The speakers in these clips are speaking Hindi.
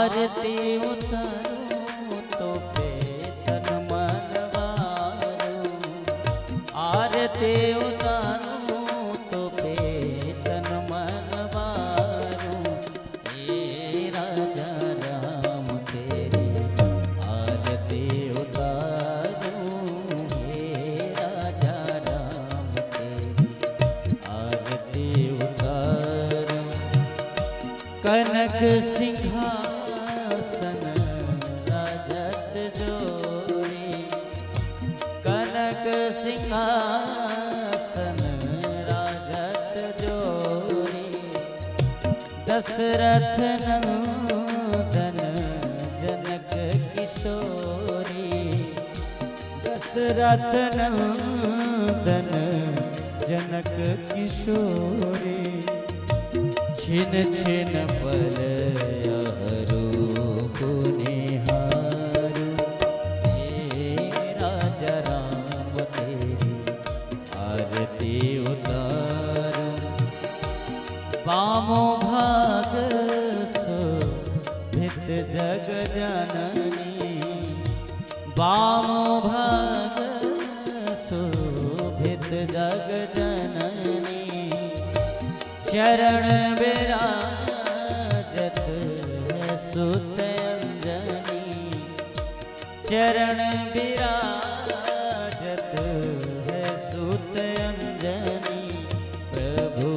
आरती उतारूं तो पे तन मन वारूं, आरती उतारूं तो पे तन मन वारूं। हे राजा राम तेरी आरती उतारूं, हे राजा राम तेरी आरती उतारूं। कनक सिंहासन राजत जोरी, कनक सिंहासन राजत जोरी। दशरथ नंदन जनक किशोरी, दशरथ नंदन जनक किशोरी। छिन छिन पल रूप निहारू, हे राजा राम तेरी आरती उतारूं। वामो भाग शोभित जग जननी, वामो भाग शोभित जग जननी। चरण विराजत है सुत अंजनी, चरण विराजत है सुत अंजनी। प्रभु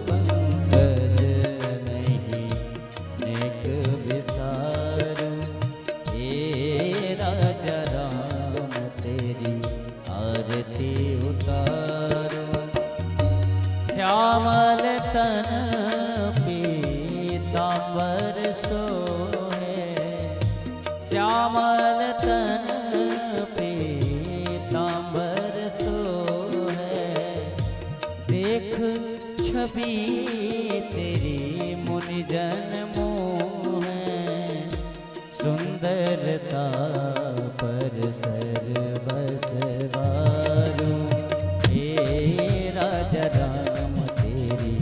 पंकज नहीं नेक विसारू, हे राजा राम तेरी आरती उतारूं। श्यामल तन पीतांबर सोहे, श्यामल तन पीतांबर सोहे। देख छवि तेरी मुनि जन मोहे, सुंदरता पर सर्वस वारूं। हे राजा राम तेरी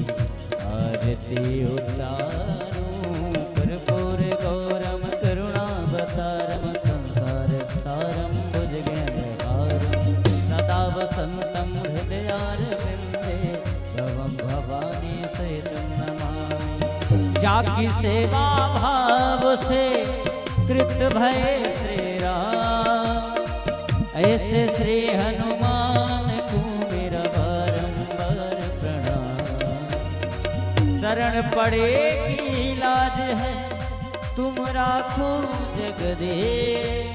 आरती उतारूं। कर्पूर गौरम करुणावतारम संसार सारम भुजगेन्द्रहारं। सदा वसन्तं हृदयारविन्दे भवं भवानी सहितं नमामि। जाकी सेवा भाव से कृत भय श्री राम, ऐसे श्री हनुमान को मेरा बारंबार प्रणाम। शरण पड़े की लाज है तुम राखो जगदीश,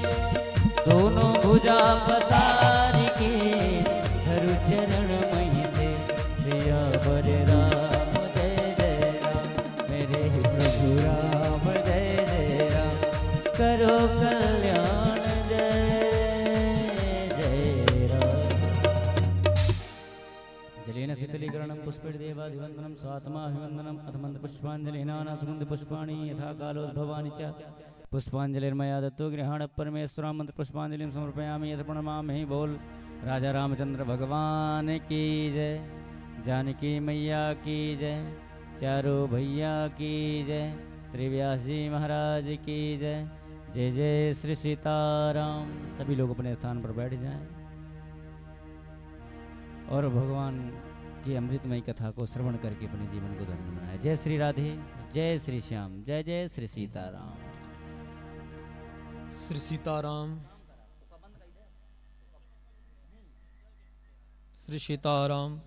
दोनों भुजा पसार के धरु चरण मही से। सियावर राम जय जय राम, मेरे प्रभु राम जय जय राम। करो कल्याण जय जय राम। जलेन शीतलीकरणं पुष्पैर्देवाभिवन्दनं स्वात्माभिवन्दनम् अथ मन्त्रपुष्पाञ्जलिना सुगन्धपुष्पाणि यथा कालोद्भवानि च। पुष्पांजलिर्मया दत्तो गृहाण परमेश्वरां मंत्रपुष्पांजलिं समर्पयामि यथ प्रणमामि। बोल राजा रामचंद्र भगवान की जय, जानकी मैया की जय, चारों भैया की जय, श्री व्यास जी महाराज की जय। जय जय श्री सीताराम। सभी लोग अपने स्थान पर बैठ जाएं और भगवान की अमृतमयी कथा को श्रवण करके अपने जीवन को धन्य बनाए। जय श्री राधे, जय श्री श्याम, जय जय श्री सीताराम। श्री सीताराम, श्री सीताराम।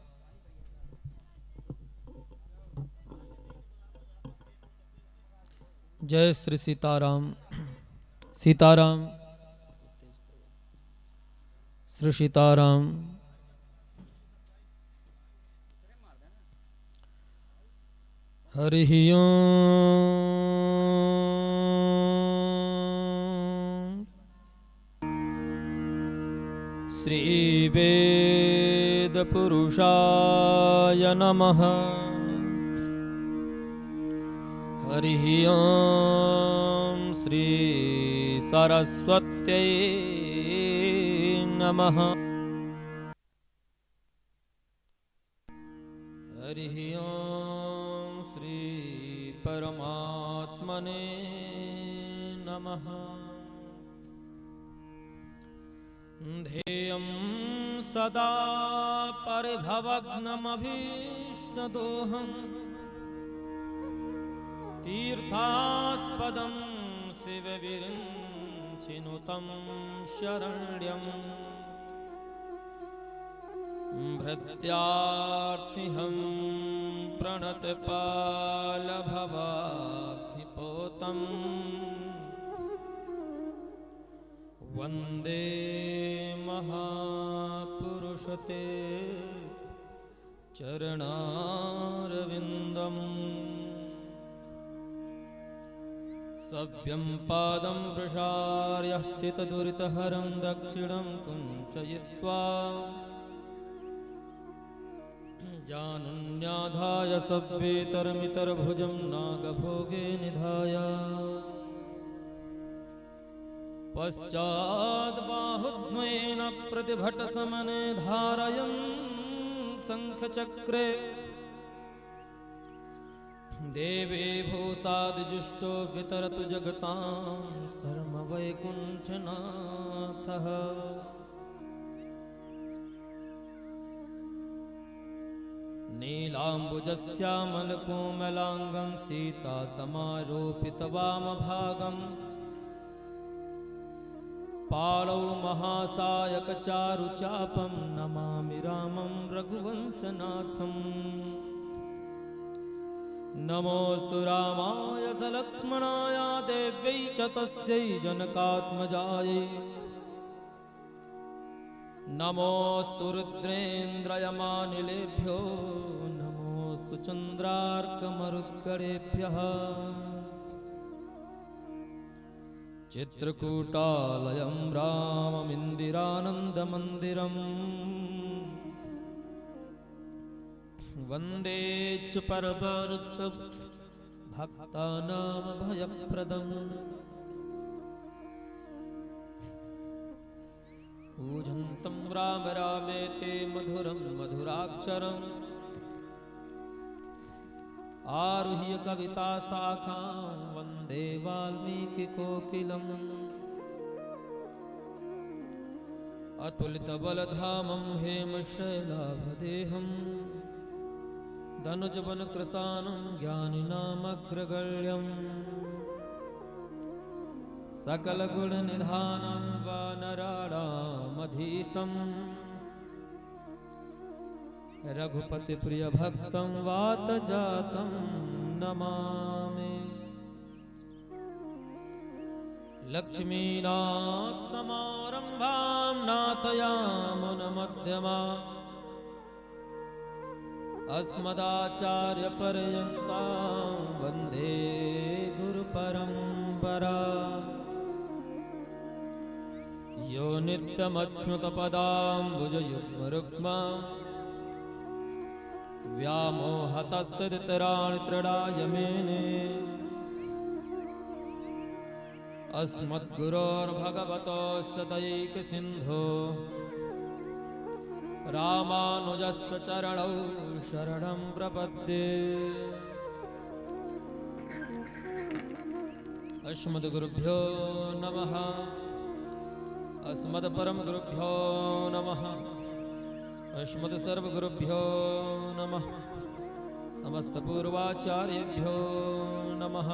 जय श्री सीताराम। सीताराम, श्री सीताराम। हरि ओम। श्री वेद पुरुषाय नमः। हरि ओम। श्री सरस्वत्यै नमः। हरि ओम। श्री परमात्मने नमः ध्येयं सदा परिभवग्नमभीष्टदोहम् तीर्थास्पदं शिवविरिञ्चिनुतं शरण्यम् भृत्यार्तिहं प्रणतपालभवाग्निपोतम् वन्दे महापुरुषते चरणारविन्दम् सव्यं पादं प्रसार्य सितदुरितहरं दक्षिणं कुञ्चयित्वा जानुन्याधाय सव्येतरमितरभुजं नागभोगे निधाय पश्चाद्बाहुद्वयेन प्रतिभटसमने धारयन् शङ्खचक्रे देवे भूषादिजुष्टो वितरतु जगतां शर्मवैकुण्ठनाथः नीलाम्बुजश्यामलकोमलाङ्गं सीतासमारोपितवामभागम् पालौ महासायकचारुचापं नमामि रामं रघुवंशनाथम् नमोऽस्तु रामाय सलक्ष्मणाय देव्यै च तस्यै जनकात्मजायै नमोऽस्तु रुद्रेन्द्रयमानिलेभ्यो नमोऽस्तु चन्द्रार्कमरुद्गणेभ्यः चित्रकूटालयं राममिन्दिरानन्दमन्दिरम् वन्दे च परमानन्दभक्तानामभयप्रदम् पूजन्तं राम रामेति मधुरं मधुराक्षरम् आरुह्य कविताशाखां वन्दे वाल्मीकिकोकिलम् अतुलितबलधामं हेमशैलाभदेहम् धनुजवनकृशानं ज्ञानिनामग्रगण्यम् सकलगुणनिधानं वानराणामधीशम् रघुपतिप्रियभक्तं वातजातं नमामि लक्ष्मीनाथसमारम्भां नाथयामुनमध्यमाम् अस्मदाचार्यपर्यन्तां वन्दे गुरुपरम्पराम् यो नित्यमच्युतपदाम्बुजयुग्मरुक्मा व्यामोहतस्तदितराणि तृणाय मेने अस्मद्गुरोर्भगवतोऽस्य दयैकसिन्धो रामानुजस्य चरणौ शरणं प्रपद्ये अस्मद्गुरुभ्यो नमः अस्मद्परमगुरुभ्यो नमः अस्मत्सर्वगुरुभ्यो नमः समस्तपूर्वाचार्येभ्यो नमः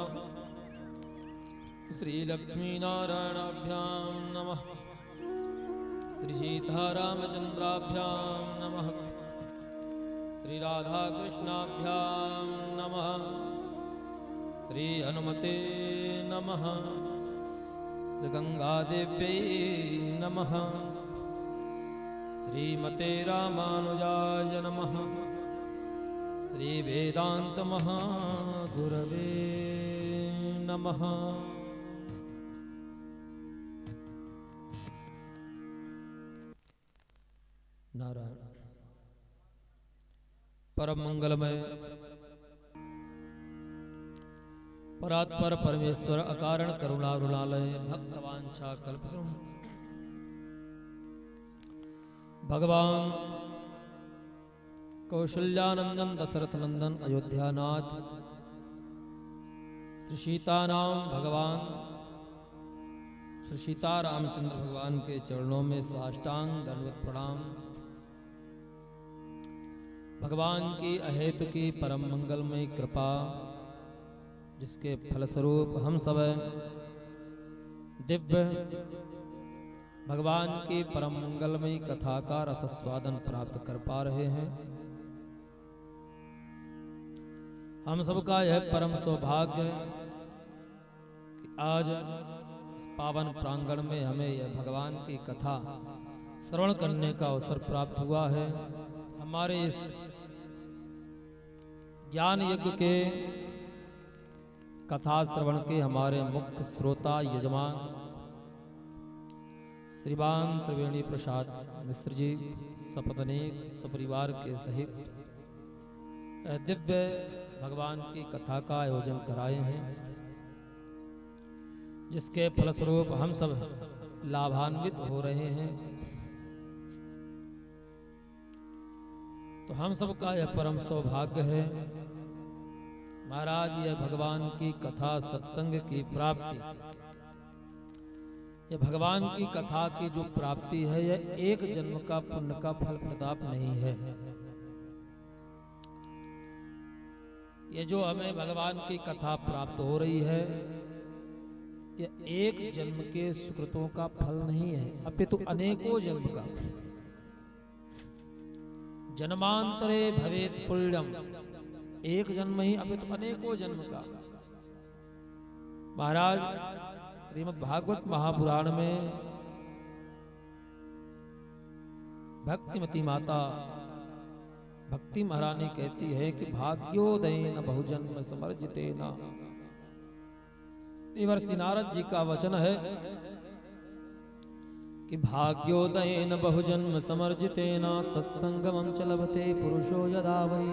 श्रीलक्ष्मीनारायणाभ्यां नमः श्रीसीतारामचन्द्राभ्यां नमः श्रीराधाकृष्णाभ्यां नमः श्री हनुमते नमः गंगादेव्यै नमः श्रीमते रामानुजाय नमः श्रीवेदान्तमहागुरवे नमः। नारायण परम मंगलमय परात्पर परमेश्वर अकारण करुणारुणालय भक्तवांछा कल्पतरुण भगवान कौशल्यानंदन दशरथ नंदन अयोध्यानाथ श्री सीतानाम भगवान श्री सीता रामचंद्र भगवान के चरणों में साष्टांग दंडवत प्रणाम। भगवान की अहेतु की परम मंगलमय कृपा, जिसके फलस्वरूप हम सब दिव्य भगवान की परम मंगलमय कथा का रसस्वादन प्राप्त कर पा रहे हैं। हम सबका यह परम सौभाग्य कि आज इस पावन प्रांगण में हमें यह भगवान की कथा श्रवण करने का अवसर प्राप्त हुआ है। हमारे इस ज्ञान यज्ञ के कथा श्रवण के हमारे मुख्य श्रोता यजमान श्रीमान त्रिवेणी प्रसाद मिश्र जी सपत्नीक सपरिवार के सहित दिव्य भगवान की कथा का आयोजन कराए हैं, जिसके फलस्वरूप हम सब लाभान्वित हो रहे हैं। तो हम सबका यह परम सौभाग्य है महाराज, यह भगवान की कथा सत्संग की प्राप्ति, यह भगवान की कथा की जो प्राप्ति है, यह एक जन्म का पुण्य का फल प्रताप नहीं है। ये जो हमें भगवान की कथा प्राप्त हो रही है, यह एक जन्म के सुकृतों का फल नहीं है, अपितु अनेकों जन्म का। जन्मांतरे भवेत पुण्यम, एक जन्म ही अपितु अनेकों जन्म का। महाराज श्रीमद् भागवत महापुराण में भक्तिमती माता भक्ति महारानी कहती है कि भाग्योदयेन बहुजन्म समर्जितेन। देवर्षि नारद जी का वचन है कि भाग्योदयेन बहुजन्म समर्जितेन सत्संगमं च लभते पुरुषो यदा वै।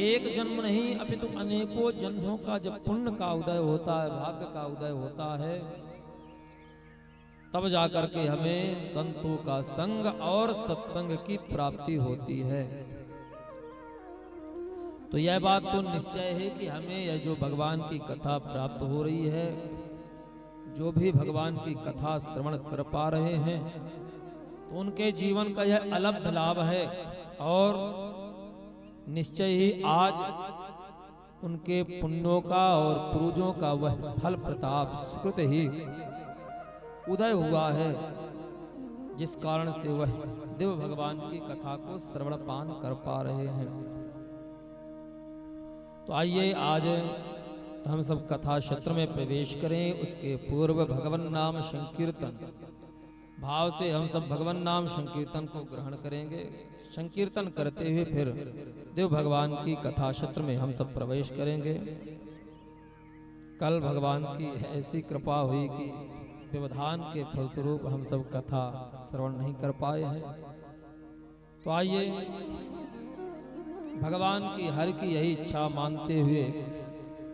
एक जन्म नहीं अपितु अनेकों जन्मों का जब पुण्य का उदय होता है, भाग्य का उदय होता है, तब जाकर के हमें संतों का संग और सत्संग की प्राप्ति होती है। तो यह बात तो निश्चय है कि हमें यह जो भगवान की कथा प्राप्त हो रही है, जो भी भगवान की कथा श्रवण कर पा रहे हैं, तो उनके जीवन का यह अलग लाभ है। और निश्चय ही आज उनके पुण्यों का और पूर्वजों का वह फल प्रताप सुकृत ही उदय हुआ है, जिस कारण से वह देव भगवान की कथा को श्रवण पान कर पा रहे हैं। तो आइए आज हम सब कथा क्षेत्र में प्रवेश करें। उसके पूर्व भगवान नाम संकीर्तन भाव से हम सब भगवान नाम संकीर्तन को ग्रहण करेंगे। संकीर्तन करते हुए फिर देव भगवान की कथा क्षेत्र में हम सब प्रवेश करेंगे। कल भगवान की ऐसी कृपा हुई कि व्यवधान के फलस्वरूप हम सब कथा श्रवण नहीं कर पाए हैं। तो आइए भगवान की हर की यही इच्छा मानते हुए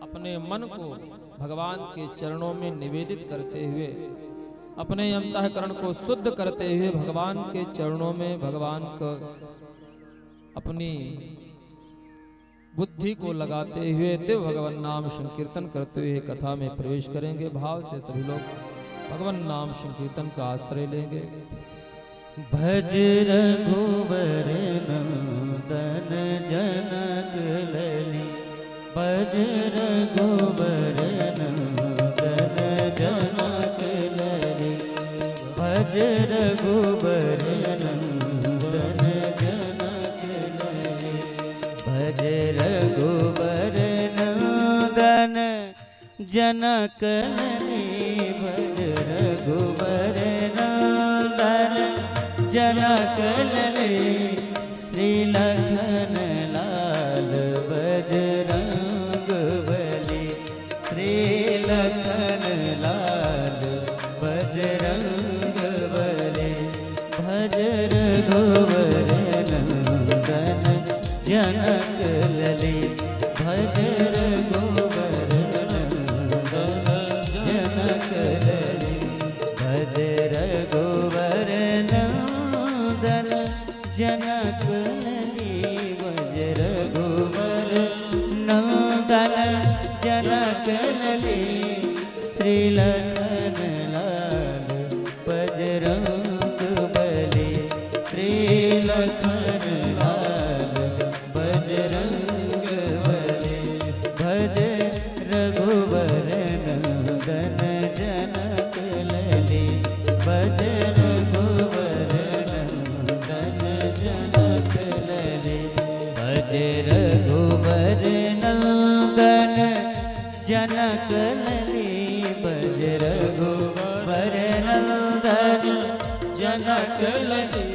अपने मन को भगवान के चरणों में निवेदित करते हुए, अपने अंतःकरण को शुद्ध करते हुए भगवान के चरणों में भगवान को अपनी बुद्धि को लगाते हुए देव भगवान नाम संकीर्तन करते हुए कथा में प्रवेश करेंगे। भाव से सभी लोग भगवान नाम संकीर्तन का आश्रय लेंगे। भज रघुवर नंदन जनक लली, भज रघुवर नंदन जनक लली, भज रघुवर नंदन जनक लली, भज रघुवर नंदन जनक लली, भज रघुवर नंदन जनक लली, श्री लखन लाल बजरंग बली, श्री लखन लाल बजरंग बली, भज रघुवर नंदन जनक लली, भज रघुवर नंदन जनक लली, भज रघुवर नंदन जनक लली, भज रघुवर नंदन जनक लली, श्री भज रघुवर नंदन जनक लली भज रघुवर नंदन जनक लली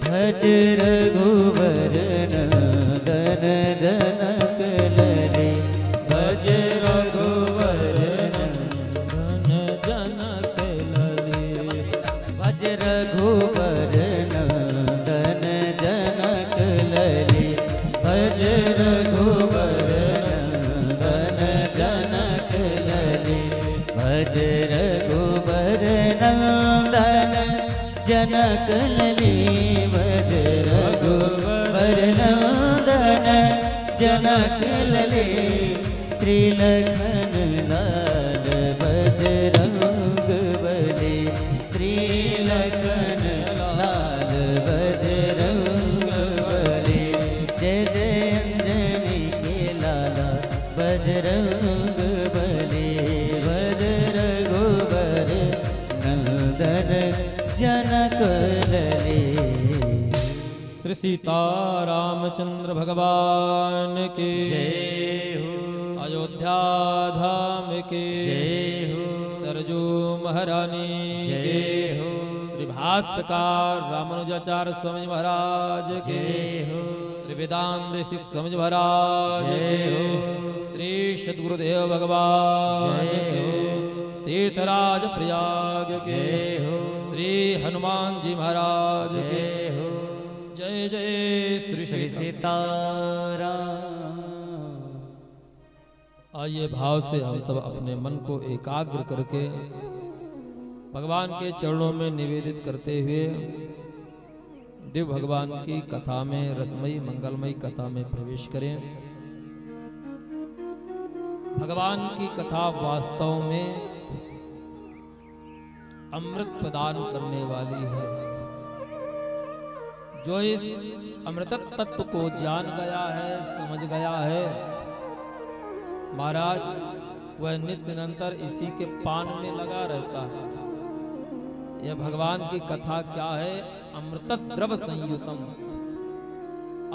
भज रघुवर नंदन जनक लली भज रघुवर नंदन जनक लली भज रघुवर नंदन जनक लली भज रघुवर नंदन जनक लली भज रघुवर नंदन जनक लली भज रघुवर नंदन जनक लली श्री लखन लाल बजरंग बली श्री लखन लाल बजरंग बली जय जय अंजनी के लाला बजरंग बली भज रघुवर नंदन जनक लली। श्री सीता रामचंद्र भगवान की जय हो अयोध्या धाम की जय हो सरजू महारानी की जय हो श्री भाष्यकार रामानुजाचार्य स्वामी महाराज की जय हो श्री वेदांत ऋषि स्वामी महाराज जय की हो श्री सद्गुरुदेव भगवान जय की हो तीर्थराज प्रयाग के जय हो श्री हनुमान जी महाराज के जय हो जय जय श्री श्री सीताराम। आइए भाव से हम सब अपने मन को एकाग्र करके भगवान के चरणों में निवेदित करते हुए दिव्य भगवान की कथा में रसमयी मंगलमयी कथा में प्रवेश करें। भगवान की कथा वास्तव में अमृत प्रदान करने वाली है। जो इस अमृत तत्व को जान गया है, समझ गया है, महाराज वह नित्य निरंतर इसी के पान में लगा रहता है। यह भगवान की कथा क्या है? अमृत द्रव संयुतम,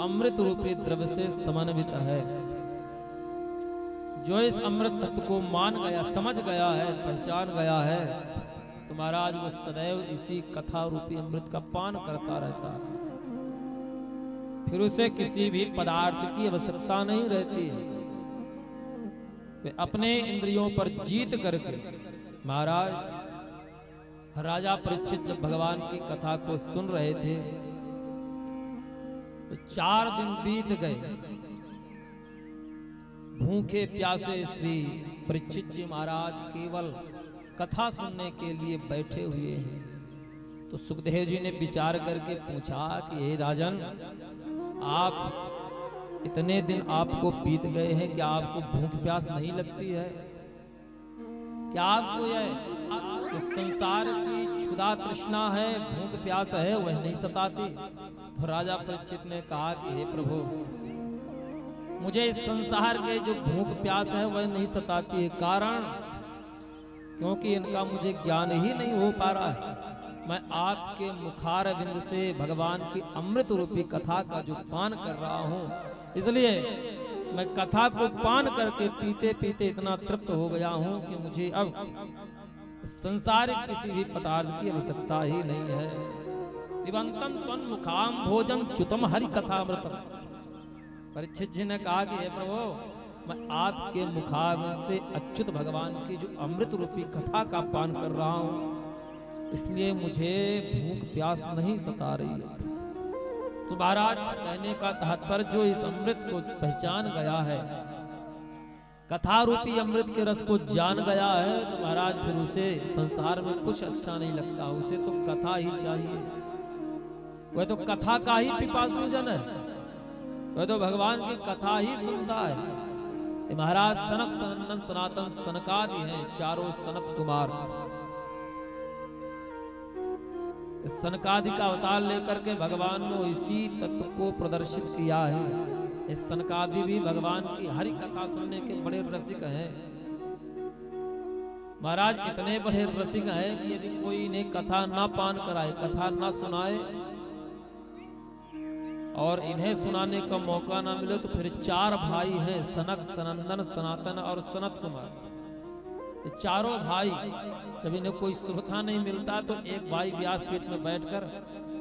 अमृत रूपी द्रव्य से समन्वित है। जो इस अमृत तत्व को मान गया, समझ गया है, पहचान गया है, तो महाराज वो सदैव इसी कथा रूपी अमृत का पान करता रहता है। फिर उसे किसी भी पदार्थ की आवश्यकता नहीं रहती है। वे अपने इंद्रियों पर जीत करके महाराज राजा परीक्षित जब भगवान की कथा को सुन रहे थे तो 4 दिन बीत गए। भूखे प्यासे श्री परीक्षित जी महाराज केवल कथा सुनने के लिए बैठे हुए हैं। तो सुखदेव जी ने विचार करके पूछा कि हे राजन, आप इतने दिन आपको बीत गए हैं, क्या आपको भूख प्यास नहीं लगती है? क्या आपको यह तो संसार की क्षुधा तृष्णा है, भूख प्यास है, वह नहीं सताती? तो राजा परीक्षित ने कहा कि हे प्रभु, मुझे इस संसार के जो भूख प्यास है वह नहीं सताती है। कारण क्योंकि इनका मुझे ज्ञान ही नहीं हो पा रहा है। मैं आपके मुखार बिंद से भगवान की अमृत रूपी कथा का जो पान कर रहा हूँ, इसलिए मैं कथा को पान करके पीते पीते इतना तृप्त हो गया हूँ कि मुझे अब संसारिक किसी भी पदार्थ की आवश्यकता ही नहीं है। दिवंतम त्वं मुखाम भोजम च्युतम हरि कथामृतम। परीक्षित जी ने कहा कि हे प्रभु, मैं आपके मुखारविंद से अच्युत भगवान की जो अमृत रूपी कथा का पान कर रहा हूँ, इसलिए मुझे भूख प्यास नहीं सता रही है। तो महाराज कहने का तात्पर्य जो इस अमृत को पहचान गया है, कथा रूपी अमृत के रस को जान गया है, तो महाराज फिर उसे संसार में कुछ अच्छा नहीं लगता। उसे तो कथा ही चाहिए। वह तो कथा का ही पिपासु जन है। वह तो भगवान की कथा ही सुनता है। महाराज सनक सनंदन सनातन सनकादि हैं, चारों सनत कुमार। सनकादि का अवतार लेकर के भगवान ने इसी तत्व को प्रदर्शित किया है। इस सनकादि भी भगवान की हरि कथा सुनने के बड़े रसिक हैं। महाराज इतने बड़े रसिक हैं कि यदि कोई इन्हें कथा ना पान कराए, कथा ना सुनाए, और इन्हें सुनाने का मौका ना मिले तो फिर 4 भाई हैं, सनक, सनंदन, सनातन और सनत कुमार। ये चारों भाई जब इन्हें कोई श्रोता नहीं मिलता तो एक भाई व्यासपीठ में बैठकर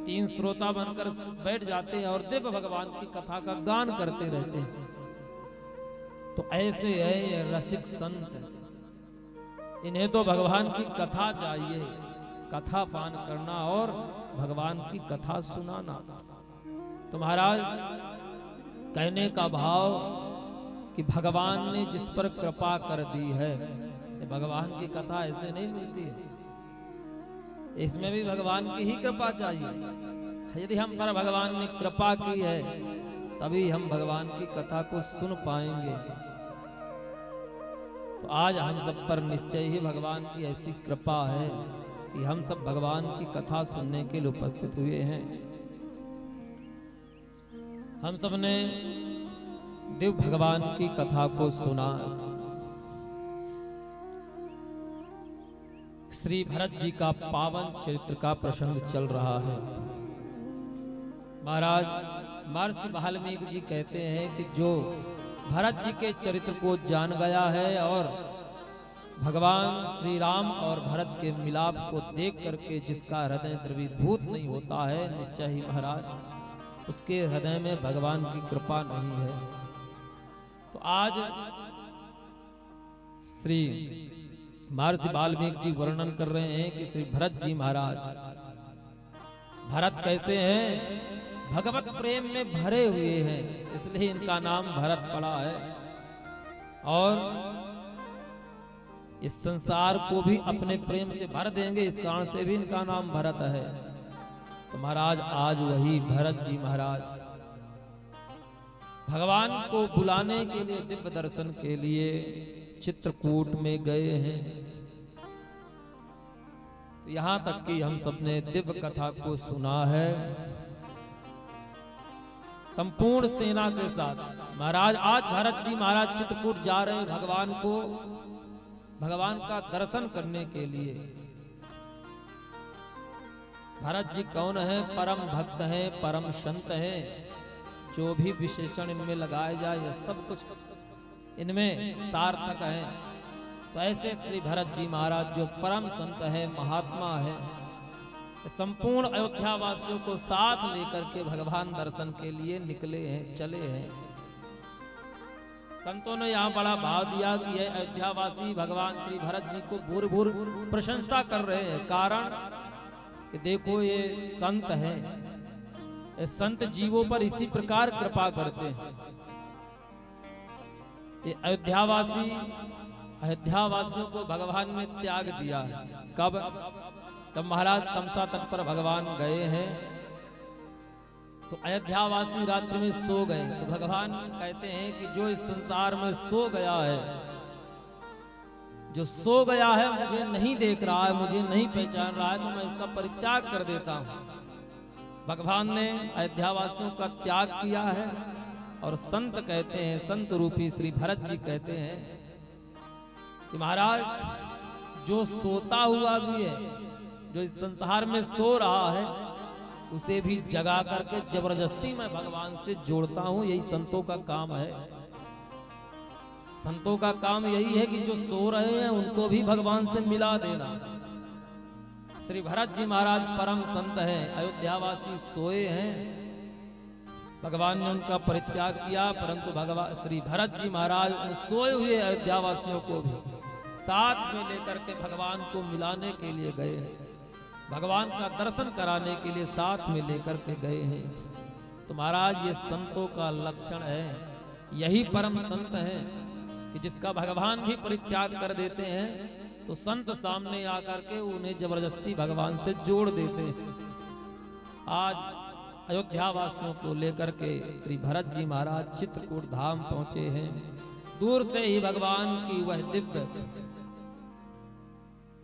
3 श्रोता बनकर बैठ जाते हैं और दिव्य भगवान की कथा का गान करते रहते हैं। तो ऐसे है ये रसिक संत, इन्हें तो भगवान की कथा चाहिए, कथा पान करना और भगवान की कथा सुनाना। तो महाराज कहने का भाव कि भगवान ने जिस पर कृपा कर दी है, भगवान की कथा ऐसे नहीं मिलती है, इसमें भी भगवान की ही कृपा चाहिए। यदि हम पर भगवान ने कृपा की है तभी हम भगवान की कथा को सुन पाएंगे। तो आज हम सब पर निश्चय ही भगवान की ऐसी कृपा है कि हम सब भगवान की कथा सुनने के लिए उपस्थित हुए हैं। हम सब ने दिव्य भगवान की कथा को सुना। श्री भरत जी का पावन चरित्र का प्रसंग चल रहा है। महाराज महर्षि वाल्मीकि जी कहते हैं कि जो भरत जी के चरित्र को जान गया है और भगवान श्री राम और भरत के मिलाप को देख करके जिसका हृदय द्रवीभूत नहीं होता है, निश्चय ही महाराज उसके हृदय में भगवान की कृपा नहीं है। तो आज श्री महर्षि वाल्मीकि जी वर्णन कर रहे हैं कि श्री भरत जी महाराज, भरत कैसे हैं, भगवत प्रेम में भरे हुए हैं, इसलिए इनका नाम भरत पड़ा है। और इस संसार को भी अपने प्रेम से भर देंगे, इस कारण से भी इनका नाम भरत है। तो महाराज आज वही भरत जी महाराज भगवान को बुलाने के लिए, दिव्य दर्शन के लिए चित्रकूट में गए हैं। तो यहां तक कि हम सबने दिव्य कथा को सुना है संपूर्ण सेना के साथ। महाराज आज भरत जी महाराज चित्रकूट जा रहे हैं भगवान का दर्शन करने के लिए। भरत जी कौन है, परम भक्त हैं, परम संत हैं। जो भी विशेषण इनमें लगाए जाए यह सब कुछ इनमें सार्थक है। तो ऐसे श्री भरत जी महाराज जो परम संत है, महात्मा है, संपूर्ण अयोध्या वासियों को साथ लेकर के भगवान दर्शन के लिए निकले हैं, चले हैं। संतों ने यहाँ बड़ा भाव दिया कि यह अयोध्या वासी भगवान श्री भरत जी को भूर भूर प्रशंसा कर रहे हैं। कारण कि देखो ये संत हैं, ये संत जीवों पर इसी प्रकार कृपा करते हैं। ये अयोध्यावासियों को भगवान ने त्याग दिया है। कब? तब महाराज तमसा तट पर भगवान गए हैं तो अयोध्यावासी रात्रि में सो गए। तो भगवान कहते हैं कि जो इस संसार में सो गया है, जो सो गया है, मुझे नहीं देख रहा है, मुझे नहीं पहचान रहा है, तो मैं इसका परित्याग कर देता हूं। भगवान ने अयोध्यावासियों का त्याग किया है। और संत कहते हैं, संत रूपी श्री भरत जी कहते हैं कि महाराज जो सोता हुआ भी है, जो इस संसार में सो रहा है, उसे भी जगा करके जबरदस्ती मैं भगवान से जोड़ता हूं। यही संतों का काम है। संतों का काम यही है कि जो सो रहे हैं उनको भी भगवान से मिला देना। श्री भरत जी महाराज परम संत हैं, अयोध्यावासी सोए हैं, भगवान ने उनका परित्याग किया, परंतु भगवान श्री भरत जी महाराज उन सोए हुए अयोध्यावासियों को भी साथ में लेकर के भगवान को मिलाने के लिए गए हैं, भगवान का दर्शन कराने के लिए साथ में लेकर के गए हैं। तो महाराज ये संतों का लक्षण है, यही परम संत हैं कि जिसका भगवान भी परित्याग कर देते हैं तो संत सामने आकर के उन्हें जबरदस्ती भगवान से जोड़ देते हैं। आज अयोध्या वासियों को लेकर के श्री भरत जी महाराज चित्रकूट धाम पहुंचे हैं। दूर से ही भगवान की वह दिव्य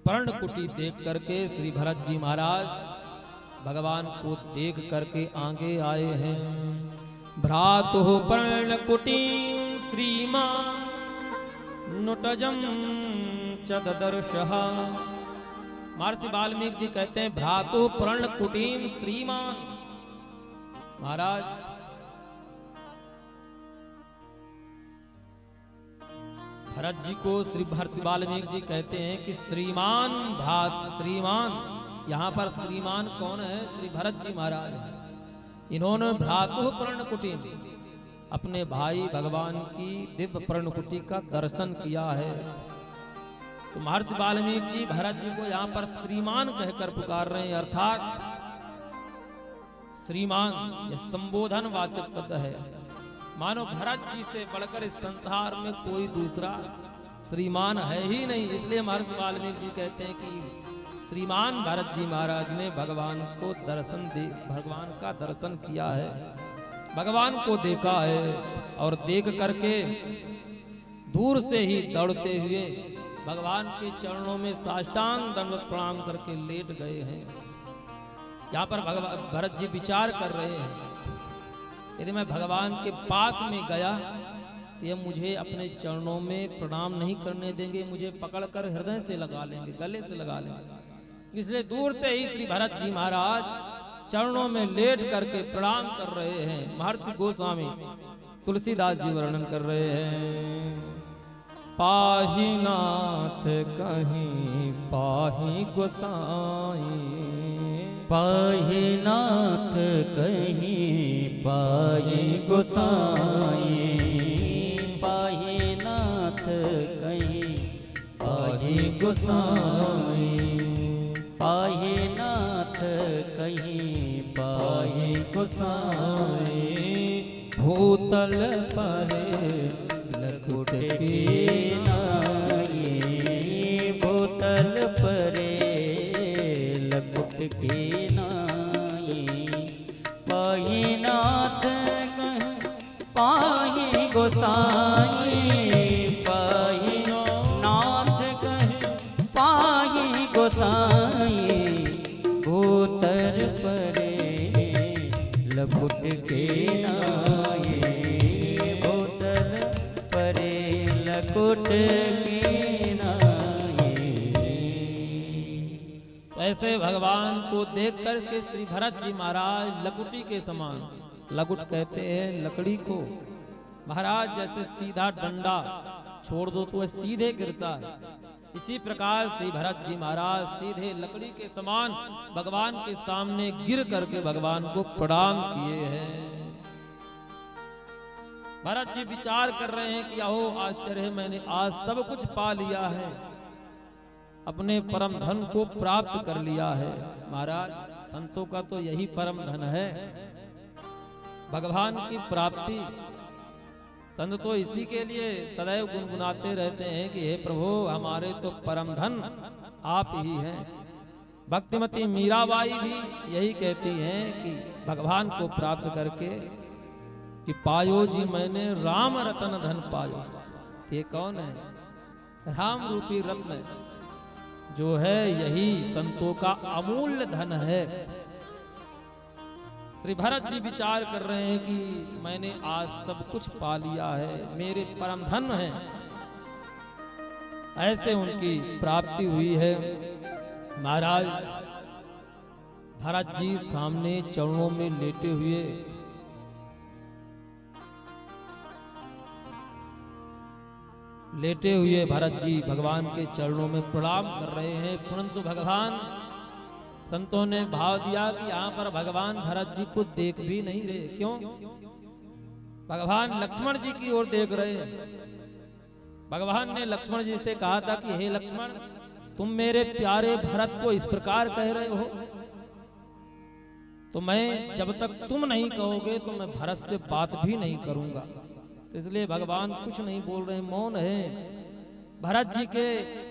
पर्णकुटी देख करके श्री भरत जी महाराज भगवान को देख करके आगे आए हैं। भ्रातुः पर्णकुटी श्रीमान नुटजम च ददर्शः। महर्षि वाल्मीकि जी कहते हैं भ्रातुः पर्णकुटीम श्रीमान। महाराज भरत जी को श्री महर्षि वाल्मीकि जी कहते हैं कि श्रीमान श्रीमान, यहाँ पर श्रीमान कौन है? श्री भरत जी महाराज हैं। इन्होंने भ्रातु पर्णकुटी, अपने भाई भगवान की दिव्य पर्णकुटी का दर्शन किया है। तो महर्षि वाल्मीकि जी भरत जी को यहाँ पर श्रीमान कहकर पुकार रहे हैं, अर्थात श्रीमान यह संबोधन वाचक शब्द है। मानो भरत जी से बढ़कर इस संसार में कोई दूसरा श्रीमान है ही नहीं। इसलिए महर्षि वाल्मीकि जी कहते हैं कि श्रीमान भरत जी महाराज ने भगवान को भगवान का दर्शन किया है, भगवान को देखा है, और देख करके दूर से ही दौड़ते हुए भगवान के चरणों में साष्टांग दंडवत प्रणाम करके लेट गए हैं। यहाँ पर भरत जी विचार कर रहे हैं, यदि मैं भगवान के पास में गया तो ये मुझे अपने चरणों में प्रणाम नहीं करने देंगे, मुझे पकड़कर हृदय से लगा लेंगे, गले से लगा लेंगे। इसलिए दूर से ही श्री भरत जी महाराज चरणों में लेट करके प्रणाम कर रहे हैं। महर्षि गोस्वामी तुलसीदास जी वर्णन कर रहे हैं, पाही नाथ कहीं पाही गोसाई, पाही नाथ कहीं पाही गोसाई, पाही नाथ कहीं पाही गोसाई, पाही नाथ कहीं पाही गोसाई, भूतल पर लकुट की नाई, भूतल परे लकुट की नाई, पाही नाथ पाही गोसाई, पाही नाथ कहीं पाही गोसाई, भूतल परे लकुट के नाई, भूतल परे लकुट की नाई। ऐसे भगवान को देख करके श्री भरत जी महाराज लकुटी के समान, लकुट कहते हैं लकड़ी को, महाराज जैसे सीधा डंडा छोड़ दो तो वह सीधे गिरता है, इसी प्रकार श्री भरत जी महाराज सीधे लकड़ी के समान भगवान के सामने गिर करके भगवान को प्रणाम किए हैं। भरत जी विचार कर रहे हैं कि अहो आश्चर्य है, मैंने आज सब कुछ पा लिया है, अपने परम धन को प्राप्त कर लिया है। महाराज संतों का तो यही परम धन है, भगवान की प्राप्ति। संत तो इसी के लिए सदैव गुनगुनाते रहते हैं कि हे प्रभु हमारे तो परम धन आप ही हैं। भक्तिमती मीराबाई भी यही कहती हैं कि भगवान को प्राप्त करके कि पायो जी मैंने राम रतन धन पायो। ये कौन है? राम रूपी रत्न जो है यही संतों का अमूल्य धन है। श्री भरत जी विचार कर रहे हैं कि मैंने आज सब कुछ पा लिया है, मेरे परम धन है, ऐसे उनकी प्राप्ति हुई है। महाराज भरत जी सामने चरणों में लेटे हुए भरत जी भगवान के चरणों में प्रणाम कर रहे हैं, परंतु भगवान संतों ने भाव दिया कि यहाँ पर भगवान भरत जी को देख भी नहीं रहे। क्यों? भगवान लक्ष्मण जी की ओर देख रहे हैं। भगवान ने लक्ष्मण जी से कहा था कि हे लक्ष्मण, तुम मेरे प्यारे भरत को इस प्रकार कह रहे हो, तो मैं जब तक तुम नहीं कहोगे तो मैं भरत से बात भी नहीं करूंगा। तो इसलिए भगवान कुछ नहीं बोल रहे, मौन है। भरत जी के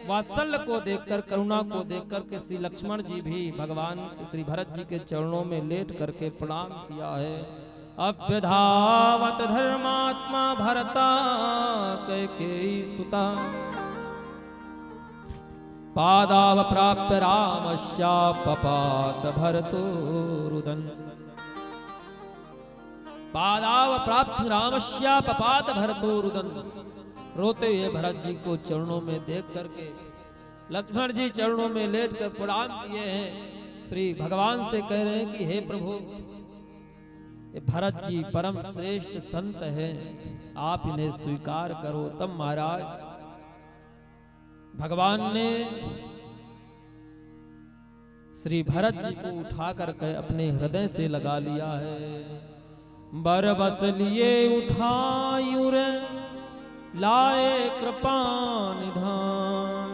वात्सल्य को देखकर, करुणा को देखकर के श्री लक्ष्मण जी भी भगवान श्री भरत जी के चरणों में लेट करके प्रणाम किया है। अभ्यधावत धर्मात्मा भरता कैकेयी सुता, पादाव प्राप्य रामस्या पपात भरतो रुदन, पादाव प्राप्त रामस्या पपात भरतो रुदन। रोते हुए भरत जी को चरणों में देख करके लक्ष्मण जी चरणों में लेट कर प्रणाम किए हैं। श्री भगवान से कह रहे हैं कि हे प्रभु, ये भरत जी परम श्रेष्ठ संत हैं, आप इन्हें स्वीकार करो। तब महाराज भगवान ने श्री भरत जी को उठा करके अपने हृदय से लगा लिया है। बर बस लिए उठायुर लाए कृपा निधान,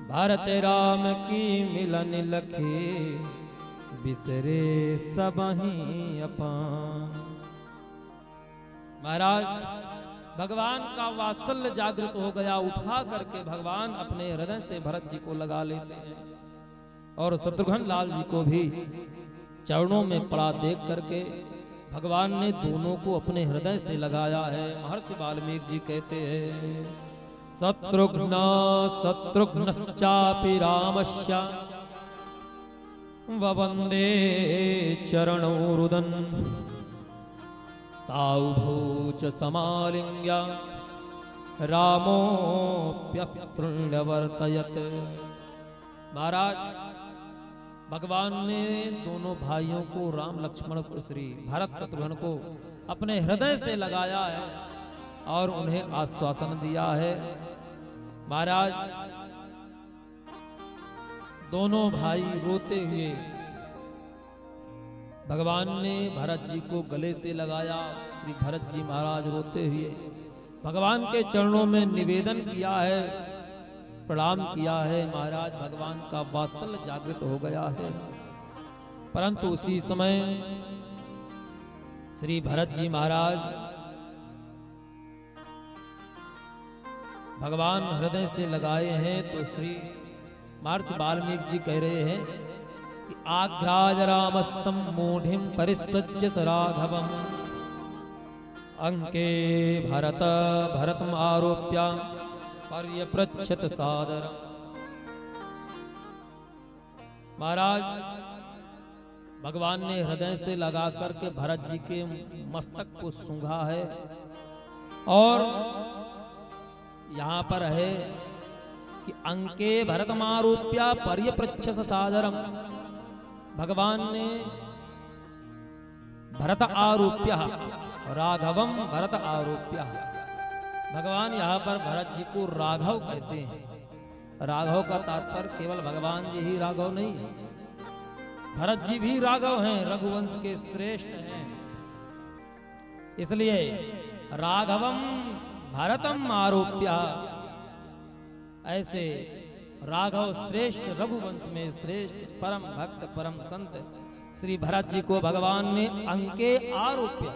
भरत राम की मिलन लखे बिसरे सबहि अपान। महाराज भगवान का वात्सल्य जागृत हो गया, उठा करके भगवान अपने हृदय से भरत जी को लगा लेते हैं और शत्रुघ्न लाल जी को भी चरणों में पड़ा देख करके भगवान ने दोनों को अपने हृदय से लगाया है। महर्षि वाल्मीकि जी कहते हैं शत्रुघ्न शत्रुघ्नश्चापि रामस्य ववन्दे चरणौ रुदन्, ताउभौ च समालिङ्ग्य रामोऽप्यस्पृण्यवर्तयत्। महाराज भगवान ने दोनों भाइयों को राम लक्ष्मण को श्री भरत शत्रुघ्न को अपने हृदय से लगाया है और उन्हें आश्वासन दिया है। महाराज दोनों भाई रोते हुए भगवान ने भरत जी को गले से लगाया। श्री भरत जी महाराज रोते हुए भगवान के चरणों में निवेदन किया है, प्रणाम किया है। महाराज भगवान का वात्सल्य जागृत हो गया है। परंतु उसी समय श्री भरत जी महाराज भगवान हृदय से लगाए हैं तो श्री महर्षि वाल्मीकि जी कह रहे हैं कि आघ्राज रामस्तम मूढ़िम परिसज्य स राघवम्, अंके भरत भरतम आरोप्य पर्यपृच्छत सादर। महाराज भगवान ने हृदय से लगा करके भरत जी के मस्तक को सूंघा है और यहां पर है कि अंके भरतमारोप्या पर्यपृच्छस सादरम। भगवान ने भरत आरोप्य राघवम भरत आरोप्य, भगवान यहाँ पर भरत जी को राघव कहते हैं। राघव का तात्पर्य केवल भगवान जी ही राघव नहीं है, भरत जी भी राघव हैं, रघुवंश के श्रेष्ठ हैं। इसलिए राघवम भरतम आरोप्य, ऐसे राघव श्रेष्ठ रघुवंश में श्रेष्ठ परम भक्त परम संत श्री भरत जी को भगवान ने अंके आरोप्य,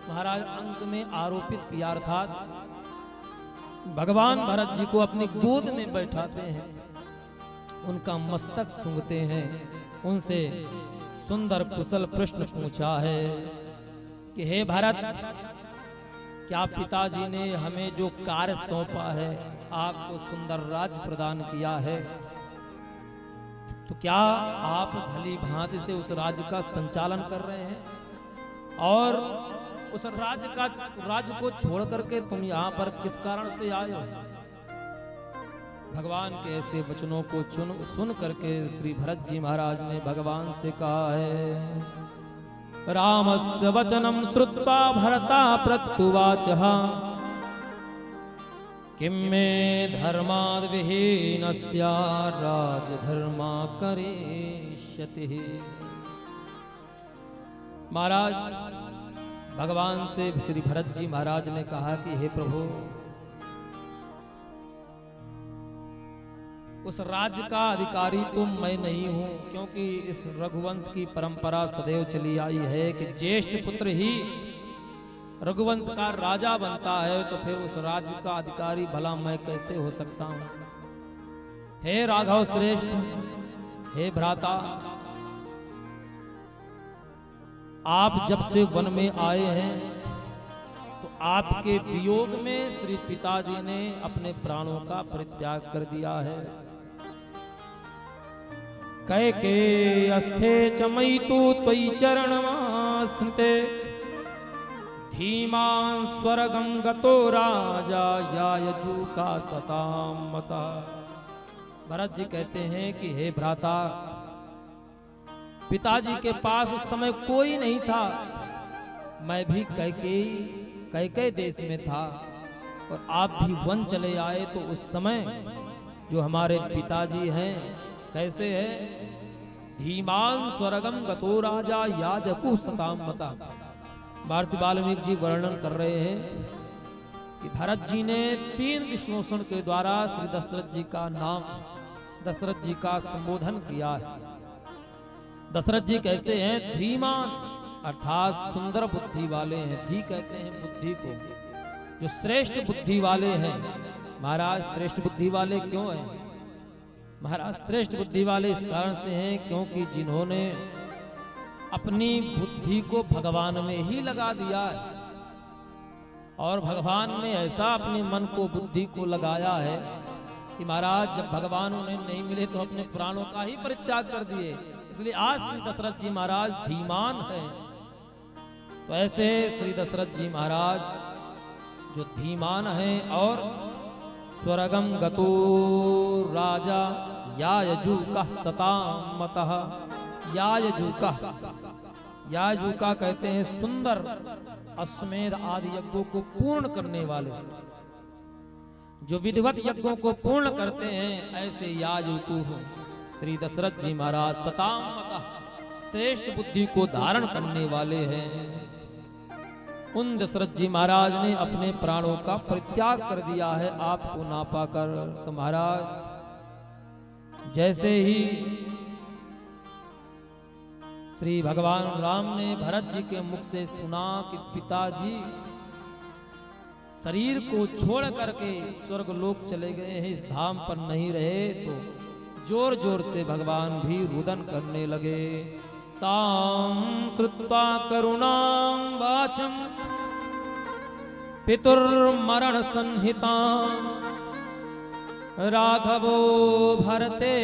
महाराज अंक में आरोपित किया, अर्थात भगवान भरत जी को अपनी गोद में बैठाते हैं, उनका मस्तक सूंघते हैं, उनसे सुंदर कुशल प्रश्न पूछा है कि हे भरत, क्या पिताजी ने हमें जो कार्य सौंपा है, आपको सुंदर राज्य प्रदान किया है, तो क्या आप भली भांति से उस राज्य का संचालन कर रहे हैं और उस राज्य को छोड़ करके तुम यहाँ पर किस कारण से आए हो? भगवान के ऐसे वचनों को सुन करके श्री भरत जी महाराज ने भगवान से कहा है रामस्य वचनम श्रुत्वा भरता प्रत्युवाचः किम मे धर्माद् विहीनस्य राजधर्मा करिष्यति। महाराज भगवान से श्री भरत जी महाराज ने कहा कि हे प्रभु, उस राज्य का अधिकारी तो मैं नहीं हूं, क्योंकि इस रघुवंश की परंपरा सदैव चली आई है कि ज्येष्ठ पुत्र ही रघुवंश का राजा बनता है, तो फिर उस राज्य का अधिकारी भला मैं कैसे हो सकता हूं। हे राघव श्रेष्ठ, हे भ्राता, आप जब से वन में आए हैं तो आपके वियोग में श्री पिताजी ने अपने प्राणों का परित्याग कर दिया है। कैके अस्थे चमयि तु त्वयि चरणमास्थिते धीमान स्वर्गं गतो राजा यायजू का सताम मता। भरत जी कहते हैं कि हे भ्राता, पिताजी के पास उस समय कोई नहीं था, मैं भी कैकेयी देश में था, और आप भी वन चले आए तो उस समय जो हमारे पिताजी हैं कैसे है, धीमान स्वर्गम गतो राजा याजकु सताम मता। महर्षि वाल्मीकि जी वर्णन कर रहे हैं कि भरत जी ने 3 विष्णुषण के द्वारा श्री दशरथ जी का नाम, दशरथ जी का संबोधन किया है। दशरथ जी कैसे हैं, धीमान अर्थात सुंदर बुद्धि वाले हैं। धी कहते हैं बुद्धि को, जो श्रेष्ठ बुद्धि वाले हैं। महाराज श्रेष्ठ बुद्धि वाले क्यों हैं? महाराज श्रेष्ठ बुद्धि वाले इस कारण से हैं क्योंकि जिन्होंने अपनी बुद्धि को भगवान में ही लगा दिया है और भगवान में ऐसा अपने मन को, बुद्धि को लगाया है कि महाराज जब भगवान उन्हें नहीं मिले तो अपने प्राणों का ही परित्याग कर दिए। इसलिए आज श्री दशरथ जी महाराज धीमान हैं। तो ऐसे श्री दशरथ जी महाराज जो धीमान हैं और स्वर्गम गतो राजा यायजुका सताम मतः। यायजुका, यायजुका कहते हैं सुंदर अश्वमेध आदि यज्ञों को पूर्ण करने वाले, जो विधिवत यज्ञों को पूर्ण करते हैं, ऐसे याजुकु हो श्री दशरथ जी महाराज सताम मतः, श्रेष्ठ बुद्धि को धारण करने वाले हैं। उन दशरथ जी महाराज ने अपने प्राणों का परित्याग कर दिया है आपको ना पाकर। तो महाराज जैसे ही श्री भगवान राम ने भरत जी के मुख से सुना कि पिताजी शरीर को छोड़ करके स्वर्ग लोक चले गए हैं, इस धाम पर नहीं रहे, तो जोर जोर से भगवान भी रुदन करने लगे। ताम श्रुत्वा करुणां वाचम पितुर्मरण संहिता राघवो भरते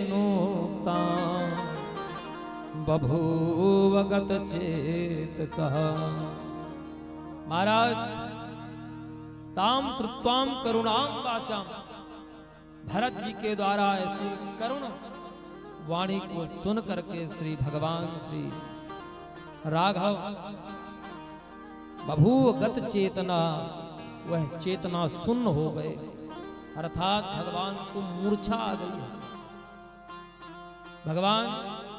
नोक्ता बभूव गत चेत सह। महाराज ताम श्रुत्वाम करुणां वाचाम, भरत जी के द्वारा ऐसी करुण वाणी को सुन करके श्री भगवान श्री राघव बभूव गत चेतना, वह चेतना सुन्न हो गए, अर्थात भगवान को मूर्छा आ गई है। भगवान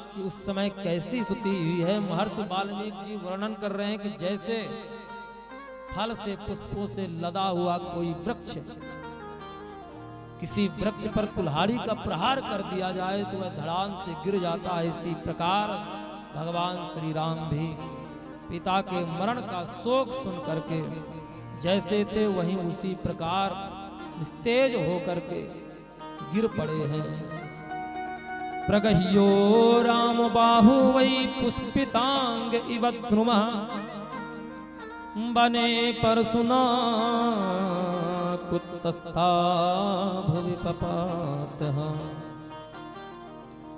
की उस समय कैसी स्तुति हुई है, महर्षि वाल्मीकि जी वर्णन कर रहे हैं कि जैसे फल से पुष्पों से लदा हुआ कोई वृक्ष, किसी वृक्ष पर कुल्हाड़ी का प्रहार कर दिया जाए तो वह धड़ाम से गिर जाता है, इसी प्रकार भगवान श्री राम भी पिता के मरण का शोक सुन करके जैसे थे वहीं उसी प्रकार निस्तेज होकर के गिर पड़े हैं। प्रगह्यो राम बाहु वै पुष्पितांग इव द्रुमः बने पर सुना कुतस्था भुवि पपातः।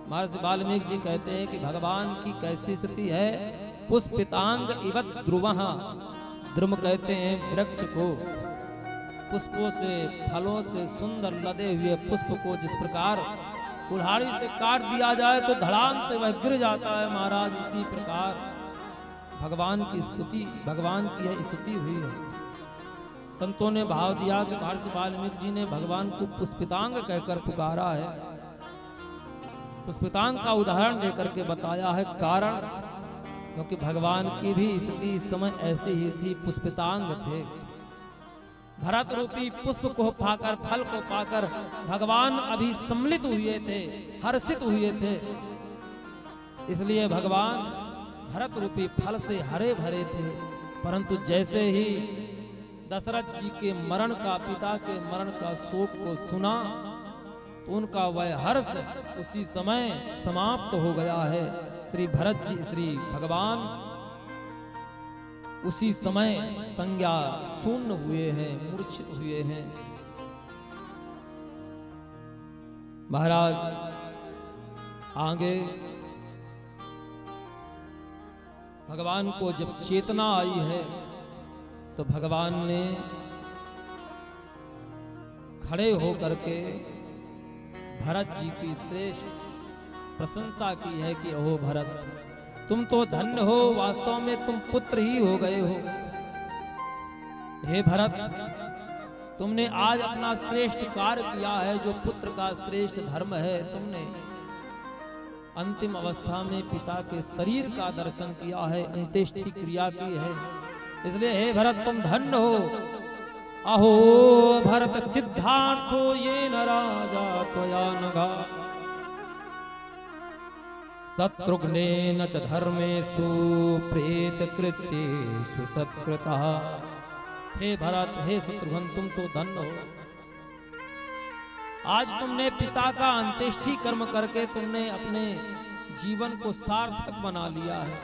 महर्षि वाल्मीकि जी कहते हैं कि भगवान की कैसी स्थिति है, पुष्पितांग इव ध्रुवः, ध्रुम कहते हैं वृक्ष को, पुष्पों से फलों से सुंदर लदे हुए पुष्प को जिस प्रकार कुल्हाड़ी से काट दिया जाए तो धड़ाम से वह गिर जाता है, महाराज उसी प्रकार भगवान की स्तुति, भगवान की यह स्तुति हुई है। संतों ने भाव दिया कि महर्षि वाल्मीकि जी ने भगवान को पुष्पितांग कहकर पुकारा है। पुष्पितांग का उदाहरण देकर के बताया है, कारण क्योंकि भगवान की भी स्थिति इस समय ऐसी ही थी, पुष्पितांग थे। भरत रूपी पुष्प को पाकर, फल को पाकर भगवान अभी सम्मिलित हुए थे, हर्षित हुए थे, इसलिए भगवान भरत रूपी फल से हरे भरे थे। परंतु जैसे ही दशरथ जी के मरण का, पिता के मरण का शोक को सुना तो उनका वह हर्ष उसी समय समाप्त हो गया है। श्री भरत जी, श्री भगवान उसी समय संज्ञा शून्य हुए हैं, मूर्छित हुए हैं। महाराज आगे भगवान को जब चेतना आई है तो भगवान ने खड़े होकर के भरत जी की श्रेष्ठ प्रशंसा की है कि ओह भरत, तुम तो धन्य हो, वास्तव में तुम पुत्र ही हो गए हो। हे भरत, तुमने आज अपना श्रेष्ठ कार्य किया है, जो पुत्र का श्रेष्ठ धर्म है। तुमने अंतिम अवस्था में पिता के शरीर का दर्शन किया है, अंत्येष्टि क्रिया की है। इसलिए हे भरत तुम धन्य हो। अहो भरत सिद्धार्थो ये न राजा त्वया नघा शत्रुघ्नेन च धर्मेषु प्रेत कृत्येषु सत्कृतः। हे भरत, हे शत्रुघ्न, तुम तो धन्य हो। आज तुमने पिता का अंत्येष्टि कर्म करके तुमने अपने जीवन को सार्थक बना लिया है।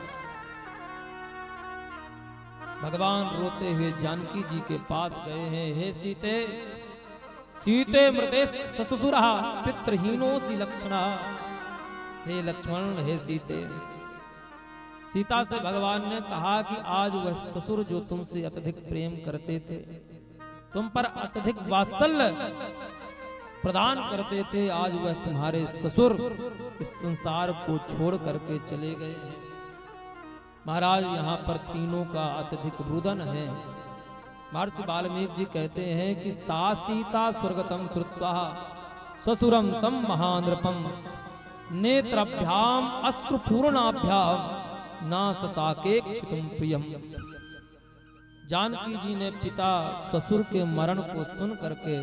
भगवान रोते हुए जानकी जी के पास गए हैं। हे सीते, सीते मृते ससुरः पितृहीनोऽसि लक्ष्मणः। हे लक्ष्मण, हे सीते, सीता से भगवान ने कहा कि आज वह ससुर जो तुमसे अत्यधिक प्रेम करते थे, तुम पर अत्यधिक वात्सल्य प्रदान करते थे, आज वह तुम्हारे ससुर इस संसार को छोड़ करके चले गए हैं। महाराज, यहाँ पर तीनों का अत्यधिक रुदन है। महर्षि वाल्मीकि जी कहते हैं कि ता सीता स्वर्गतम श्रुत्वा ससुरम तम महानृपम नेत्रभ्याम अश्रुपूर्णाभ्याम ना ससाके क्षितुम प्रियम। जानकी जी ने पिता ससुर के मरण को सुन करके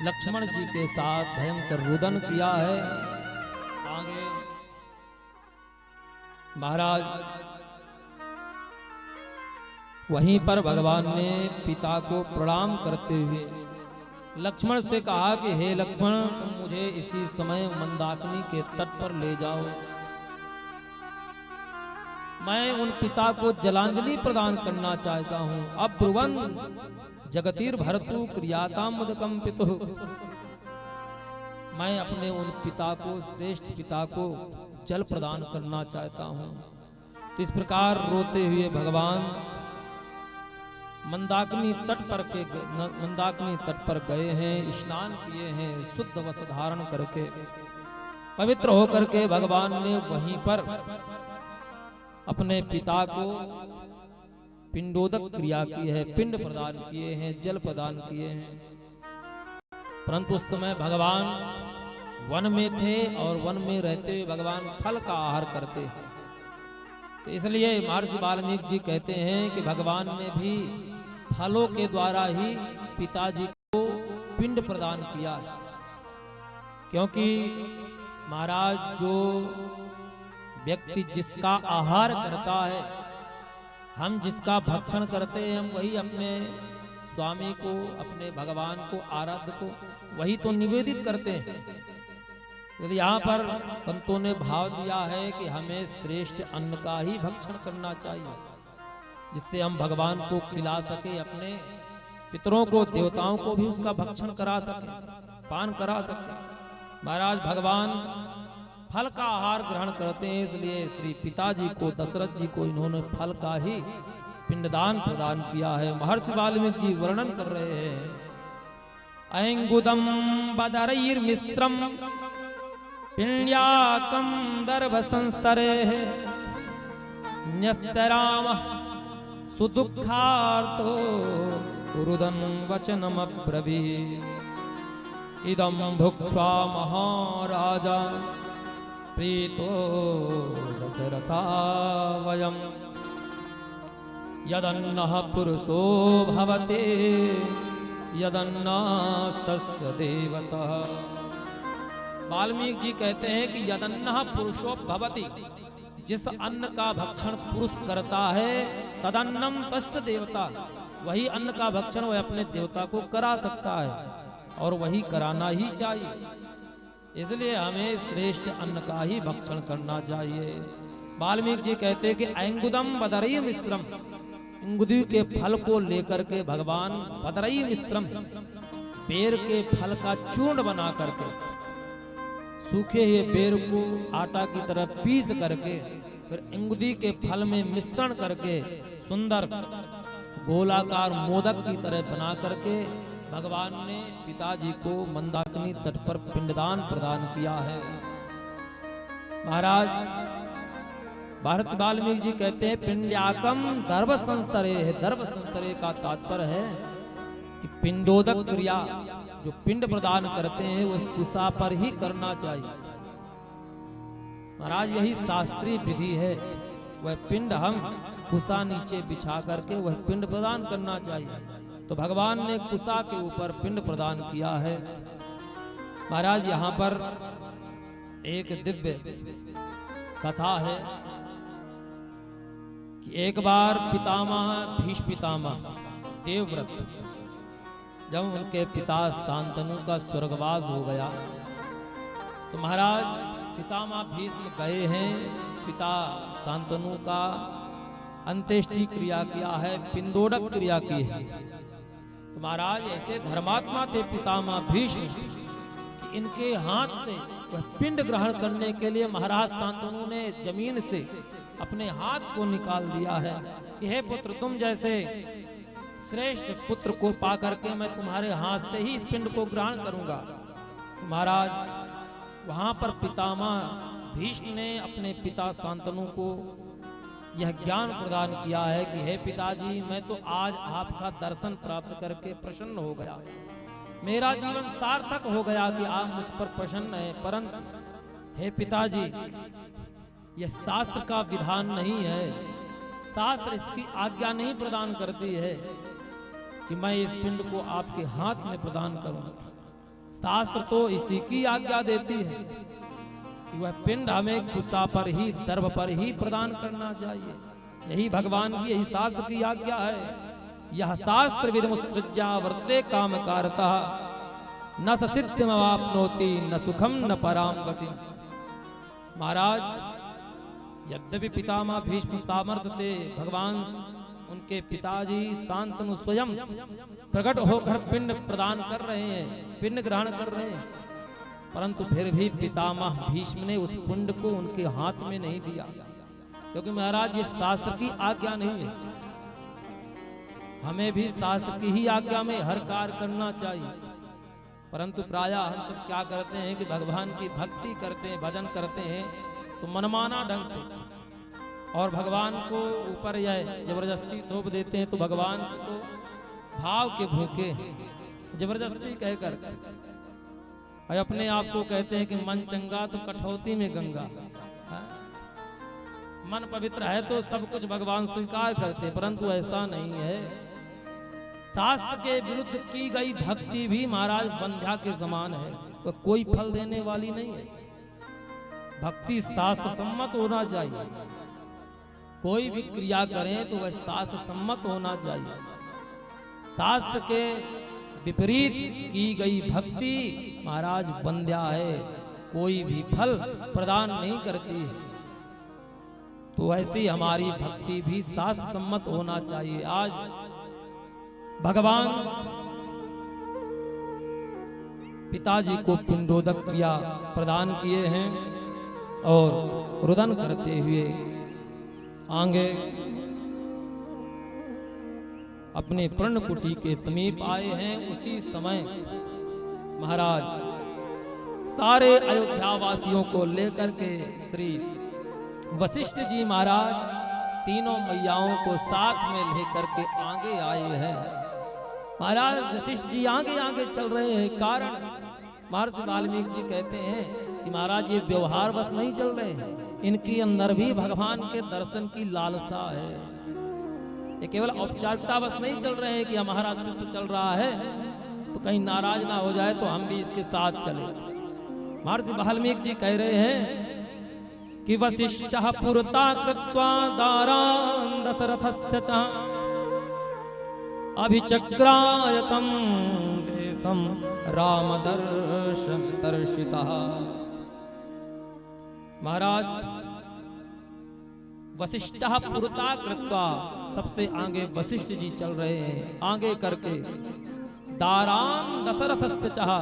लक्ष्मण जी के साथ भयंकर रुदन किया है। आगे महाराज, वहीं पर भगवान ने पिता को प्रणाम करते हुए लक्ष्मण से कहा कि हे लक्ष्मण, तुम मुझे इसी समय मंदाकिनी के तट पर ले जाओ। मैं उन पिता को जलांजलि प्रदान करना चाहता हूं। अब ब्रुवन जगतीर भरतु क्रियाताम मुदकम पितुः। मैं अपने उन पिता को, श्रेष्ठ पिता को जल प्रदान करना चाहता हूं। तो इस प्रकार रोते हुए भगवान मंदाकिनी तट पर गए हैं, स्नान किए हैं, शुद्ध वस्त्र धारण करके पवित्र होकर के भगवान ने वहीं पर अपने पिता को पिंडोदक क्रिया की है, पिंड प्रदान किए हैं, जल प्रदान किए हैं। परंतु उस समय भगवान वन में थे और वन में रहते हुए भगवान फल का आहार करते हैं। तो इसलिए महर्षि वाल्मीकि जी कहते हैं कि भगवान ने भी फलों के द्वारा ही पिताजी को पिंड प्रदान किया है। क्योंकि महाराज, जो व्यक्ति जिसका आहार करता है, हम जिसका भक्षण करते हैं, हम वही अपने स्वामी को, अपने भगवान को, आराध्य को वही तो निवेदित करते हैं। यदि यहाँ पर संतों ने भाव दिया है कि हमें श्रेष्ठ अन्न का ही भक्षण करना चाहिए, जिससे हम भगवान को खिला सके, अपने पितरों को, देवताओं को भी उसका भक्षण करा सके, पान करा सके। महाराज, भगवान फल का आहार ग्रहण करते हैं, इसलिए श्री पिताजी को, दशरथ जी को इन्होंने फल का ही पिंडदान प्रदान किया है। महर्षि वाल्मीकि जी वर्णन कर रहे हैं, ऐंगुदम बदरैर्मिश्रम पिंड्याकम दर्भ संस्तरे न्यस्तराम सुदुःखार्तो रुदन वचनम अब्रवीत् इदं भुक्त्वा महाराजा प्रीतो दशरसा वयम् यदन्नः पुरुषो भवते यदन्नास्तस्य देवतः। वाल्मीकि जी कहते हैं कि यदन्नः पुरुषो भवति, जिस अन्न का भक्षण पुरुष करता है, तदन्नम तस्य देवता, वही अन्न का भक्षण वह अपने देवता को करा सकता है और वही कराना ही चाहिए। इसलिए हमें श्रेष्ठ अन्न का ही भक्षण करना चाहिए। वाल्मीकि जी कहते हैं कि ऐंगुदम बदरई मिश्रम, इंगुदी के फल को लेकर के भगवान बदरई मिश्रम, बेर के फल का चूर्ण बना करके, सूखे हुए बेर को आटा की तरह पीस करके फिर इंगुदी के फल में मिश्रण करके सुंदर गोलाकार मोदक की तरह बना करके भगवान ने पिताजी को मंदाकिनी तट पर पिंडदान प्रदान किया है। महाराज, महर्षि वाल्मीकि जी कहते हैं पिंड्याकम दर्भ संस्तरे है। दर्भ संस्तरे का तात्पर्य है कि पिंडोदक क्रिया जो पिंड प्रदान करते हैं वह कुसा पर ही करना चाहिए। महाराज यही शास्त्रीय विधि है। वह पिंड हम कुसा नीचे बिछा करके वह पिंड प्रदान करना चाहिए। तो भगवान ने कुसा के ऊपर पिंड प्रदान किया है। महाराज यहाँ पर एक दिव्य कथा है कि एक बार पितामह भीष्म पितामह देवव्रत जब उनके पिता शांतनु का स्वर्गवास हो गया तो महाराज पितामह भीष्म गए हैं। पिता शांतनु का अंत्येष्टि क्रिया किया है, पिंडोदक क्रिया की है। तो महाराज ऐसे धर्मात्मा थे पितामह भीष्म कि इनके हाथ से वह पिंड ग्रहण करने के लिए महाराज शांतनु ने जमीन से अपने हाथ को निकाल दिया है कि हे पुत्र, तुम जैसे श्रेष्ठ पुत्र को पा करके मैं तुम्हारे हाथ से ही इस पिंड को ग्रहण करूंगा। तो महाराज वहां पर पितामह भीष्म ने अपने पिता शांतनु को यह ज्ञान प्रदान किया है कि हे पिताजी, मैं तो आज आपका दर्शन प्राप्त करके प्रसन्न हो गया। मेरा जीवन सार्थक हो गया कि आप मुझ पर प्रसन्न हैं। परंतु हे पिताजी, यह शास्त्र का विधान नहीं है। शास्त्र इसकी आज्ञा नहीं प्रदान करती है कि मैं इस पिंड को आपके हाथ में प्रदान करूं। शास्त्र तो इसी की आज्ञा देती है कि वह पिंड हमें कुसा पर ही, दर्भ पर ही प्रदान करना चाहिए। यही भगवान की, यही शास्त्र की आज्ञा है। यह शास्त्र विदमुत्सृज्या वर्ते काम कारता न सिद्धिमवाप्नोति न सुखम न पराम गति। महाराज यद्यपि पितामह भीष्म सामर्थ थे, भगवान उनके पिताजी शांतनु स्वयं प्रकट होकर पिंड प्रदान कर रहे हैं, पिंड ग्रहण कर रहे हैं, परंतु फिर भी पितामह भीष्म ने उस पिंड को उनके हाथ में नहीं दिया, क्योंकि महाराज ये शास्त्र की आज्ञा नहीं है। हमें भी शास्त्र की ही आज्ञा में हर कार्य करना चाहिए, परंतु प्रायः हम सब क्या करते हैं कि भगवान की भक्ति करते हैं, भजन करते हैं तो मनमाना ढंग से, और भगवान को ऊपर या जबरदस्ती थोप देते हैं। तो भगवान को भाव के भूखे जबरदस्ती कहकर और अपने आप को कहते हैं कि मन चंगा तो कठौती में गंगा। मन पवित्र है तो सब कुछ भगवान स्वीकार करते, परंतु ऐसा नहीं है। शास्त्र के विरुद्ध की गई भक्ति भी महाराज बंध्या के समान है, वह कोई फल देने वाली नहीं है। भक्ति शास्त्र सम्मत होना चाहिए। कोई भी क्रिया करें तो वह शास्त्र सम्मत होना चाहिए। शास्त्र के विपरीत की गई भक्ति महाराज बंध्या है, कोई भी फल प्रदान नहीं करती है। तो ऐसी हमारी भक्ति भी शास्त्र सम्मत होना चाहिए। आज भगवान पिताजी को पिंडोदक क्रिया प्रदान किए हैं और रुदन करते हुए आगे अपने पर्णकुटी के समीप आए हैं। उसी समय महाराज सारे अयोध्या वासियों को लेकर के श्री वशिष्ठ जी महाराज तीनों मैयाओं को साथ में लेकर के आगे आए हैं। महाराज वशिष्ठ जी आगे आगे चल रहे हैं, कारण महर्षि वाल्मीकि जी कहते हैं कि महाराज ये व्यवहार बस नहीं चल रहे हैं, इनके अंदर भी भगवान के दर्शन की लालसा है। ये केवल औपचारिकता बस नहीं चल रहे हैं कि हमारा शिष्य चल रहा है तो कहीं नाराज ना हो जाए तो हम भी इसके साथ चले। महर्षि वाल्मीकि जी कह रहे हैं कि वशिष्ठः पुरता कृत्वा दारान् दशरथस्य च अभिचक्रायतं देशं रामदर्शन दर्शितः। महाराज वशिष्ठः पुरता कृत्वा, सबसे आगे वशिष्ठ जी चल रहे हैं, आगे करके दारान दशरथस्य चहा,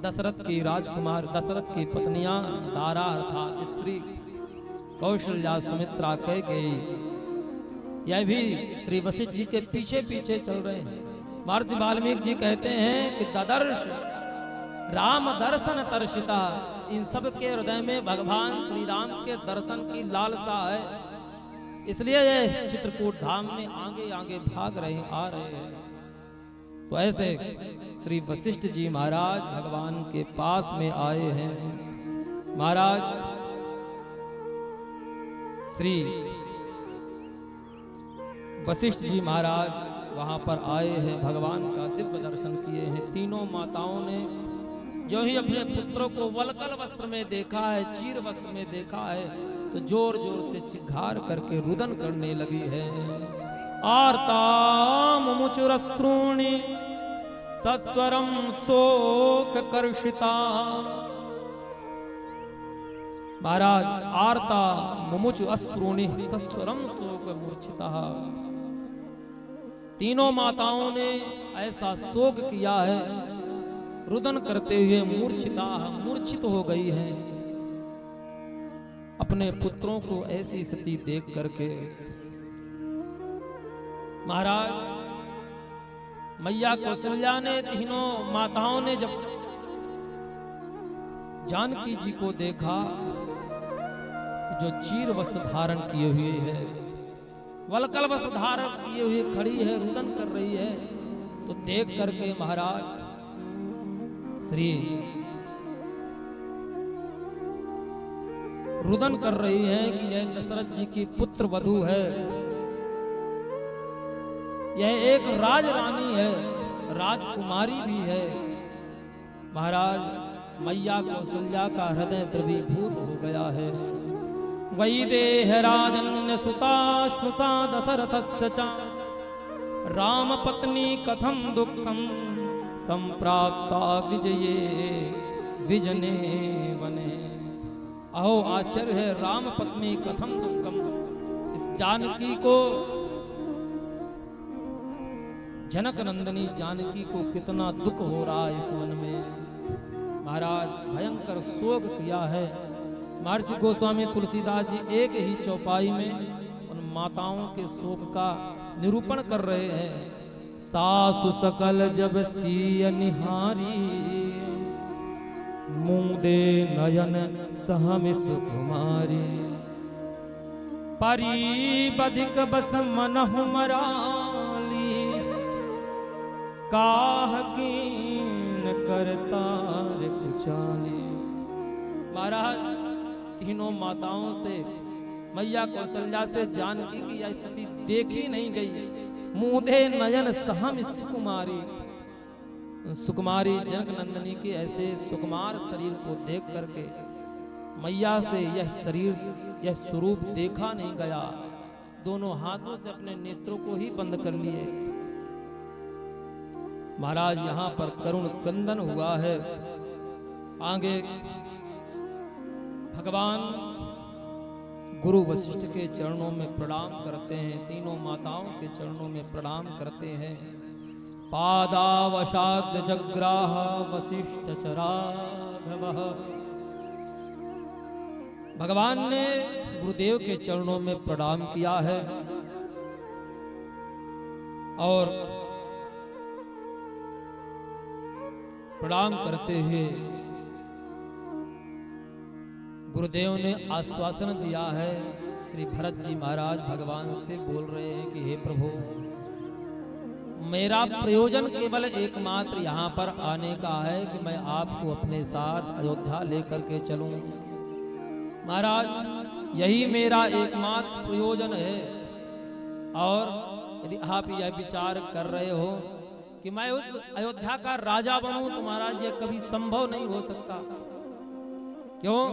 दशरथ की राजकुमार, दशरथ की पत्नियां दारा अर्थात स्त्री कौशल्या, सुमित्रा, कैकेयी, यह भी श्री वशिष्ठ जी के पीछे पीछे चल रहे हैं। महर्षि वाल्मीकि जी कहते हैं कि ददर्श राम दर्शन तर्षिता, इन सब के हृदय में भगवान श्री राम के दर्शन की लालसा है, इसलिए ये चित्रकूट धाम में आगे आगे भाग रहे आ रहे हैं। तो ऐसे श्री वशिष्ठ जी महाराज भगवान के पास में आए हैं। महाराज श्री वशिष्ठ जी महाराज वहां पर आए हैं, भगवान का दिव्य दर्शन किए हैं। तीनों माताओं ने जो ही अपने पुत्रों को वलकल वस्त्र में देखा है, चीर वस्त्र में देखा है, तो जोर जोर से चिघार करके रुदन करने लगी है। आर्ता मुमुचुरस्त्रूणि सस्वरम शोक कर्षिता। महाराज आर्ता मुमुचु अस्त्रूणि सस्वरम शोक मूर्छिता। तीनों माताओं ने ऐसा शोक किया है, रुदन करते हुए मूर्छित हो गई हैं अपने पुत्रों को ऐसी स्थिति देख करके। महाराज मैया कौशल्या ने, तीनों माताओं ने जब जानकी जी को देखा जो चीर वस्त्र धारण किए हुए है, वलकल वस्त्र धारण किए हुए खड़ी है, रुदन कर रही है, तो देख करके महाराज श्री रुदन कर रही है कि यह दशरथ जी की पुत्र वधू है, यह एक राज रानी है, राजकुमारी भी है। महाराज मैया कौशल्या का हृदय द्रवीभूत हो गया है। वैदेह राजन्य सुता श्रुता दशरथस्य च राम पत्नी कथम दुखम संप्राप्ता विजये विजने वने। अहो आश्चर्य है, राम पत्नी कथम दुखम, इस जानकी को, जनक नंदनी जानकी को कितना दुख हो रहा है इस वन में। महाराज भयंकर शोक किया है। महर्षि गोस्वामी तुलसीदास जी एक ही चौपाई में उन माताओं के शोक का निरूपण कर रहे हैं। सासु सकल जब सिय निहारी, मूंदे नयन सहमि सुकुमारी। परी बधिक बस मनहु मराली, काह कीन करतार कुचाली। महाराज तीनों माताओं से, मैया कौशल्या से जानकी की यह स्थिति देखी नहीं गई। मूंधे नयन सहम सुकुमारी, सुकुमारी जनक नंदनी के ऐसे सुकुमार शरीर को देख करके मैया से यह शरीर, यह स्वरूप देखा नहीं गया। दोनों हाथों से अपने नेत्रों को ही बंद कर लिए। महाराज यहाँ पर करुण क्रंदन हुआ है। आगे भगवान गुरु वशिष्ठ के चरणों में प्रणाम करते हैं, तीनों माताओं के चरणों में प्रणाम करते हैं। पादावशाद जग्राह वशिष्ठ चराघवः। भगवान ने गुरुदेव के चरणों में प्रणाम किया है और प्रणाम करते हुए गुरुदेव ने आश्वासन दिया है। श्री भरत जी महाराज भगवान से बोल रहे हैं कि हे प्रभु, मेरा प्रयोजन केवल एकमात्र यहाँ पर आने का है कि मैं आपको अपने साथ अयोध्या लेकर के चलूं। महाराज यही मेरा एकमात्र प्रयोजन है। और यदि आप यह विचार कर रहे हो कि मैं उस अयोध्या का राजा बनूं, तो महाराज यह कभी संभव नहीं हो सकता। क्यों?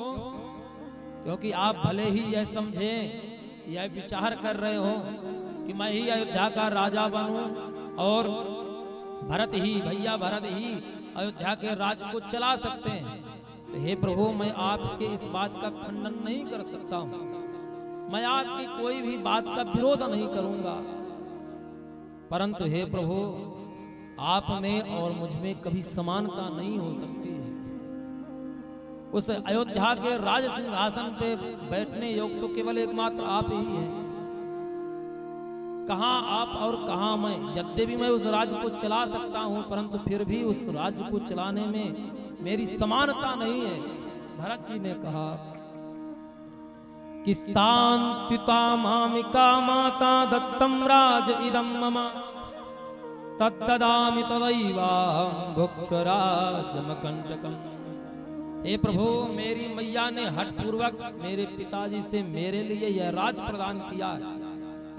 क्योंकि आप भले ही यह समझें, यह विचार कर रहे हो कि मैं ही अयोध्या का राजा बनूं और भरत ही, भैया भरत ही अयोध्या के राज को चला सकते हैं, तो हे प्रभु मैं आपके इस बात का खंडन नहीं कर सकता हूं। मैं आपकी कोई भी बात का विरोध नहीं करूंगा, परंतु हे प्रभु आप में और मुझ में कभी समानता नहीं हो सकती है। उस अयोध्या के राज सिंहासन पे बैठने योग्य तो केवल एकमात्र आप ही हैं। कहां आप और कहां मैं। यद्यपि मैं उस राज्य को चला सकता हूं, परंतु फिर भी उस राज्य को चलाने में मेरी समानता नहीं है। भरत जी ने कहा कि शांतिता मामिका माता दत्तम राज इदम मम तद्ददामि तदैवाहं भुक्षराजमकंटकम्। हे प्रभु, मेरी मैया ने हठपूर्वक मेरे पिताजी से मेरे लिए यह राज प्रदान किया है,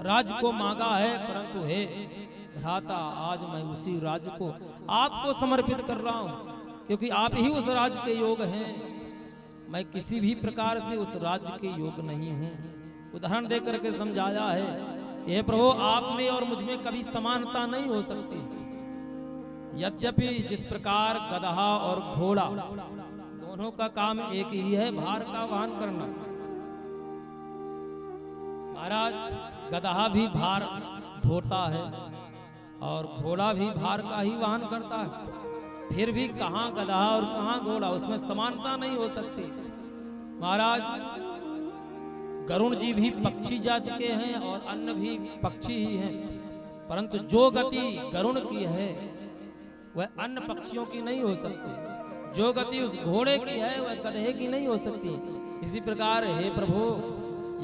राज को मांगा है, परंतु हे भ्राता, आज मैं उसी राज को आपको समर्पित कर रहा हूं, क्योंकि आप ही उस राज के योग हैं। मैं किसी भी प्रकार से उस राज के योग नहीं हूं। उदाहरण देकर के समझाया है, हे प्रभु, आप में और मुझ में कभी समानता नहीं हो सकती। यद्यपि जिस प्रकार गदहा और घोड़ा दोनों का काम एक ही है, भार का वहन करना। महाराज, गदहा भी भार ढोता है और घोड़ा भी भार का ही वहन करता है, फिर भी कहां गदहा और कहां घोड़ा, उसमें समानता नहीं हो सकती। महाराज, गरुण जी भी पक्षी जाति के हैं और अन्य भी पक्षी ही हैं, परंतु जो गति गरुण की है वह अन्य पक्षियों की नहीं हो सकती। जो गति उस घोड़े की है वह गधे की नहीं हो सकती। इसी प्रकार हे प्रभु,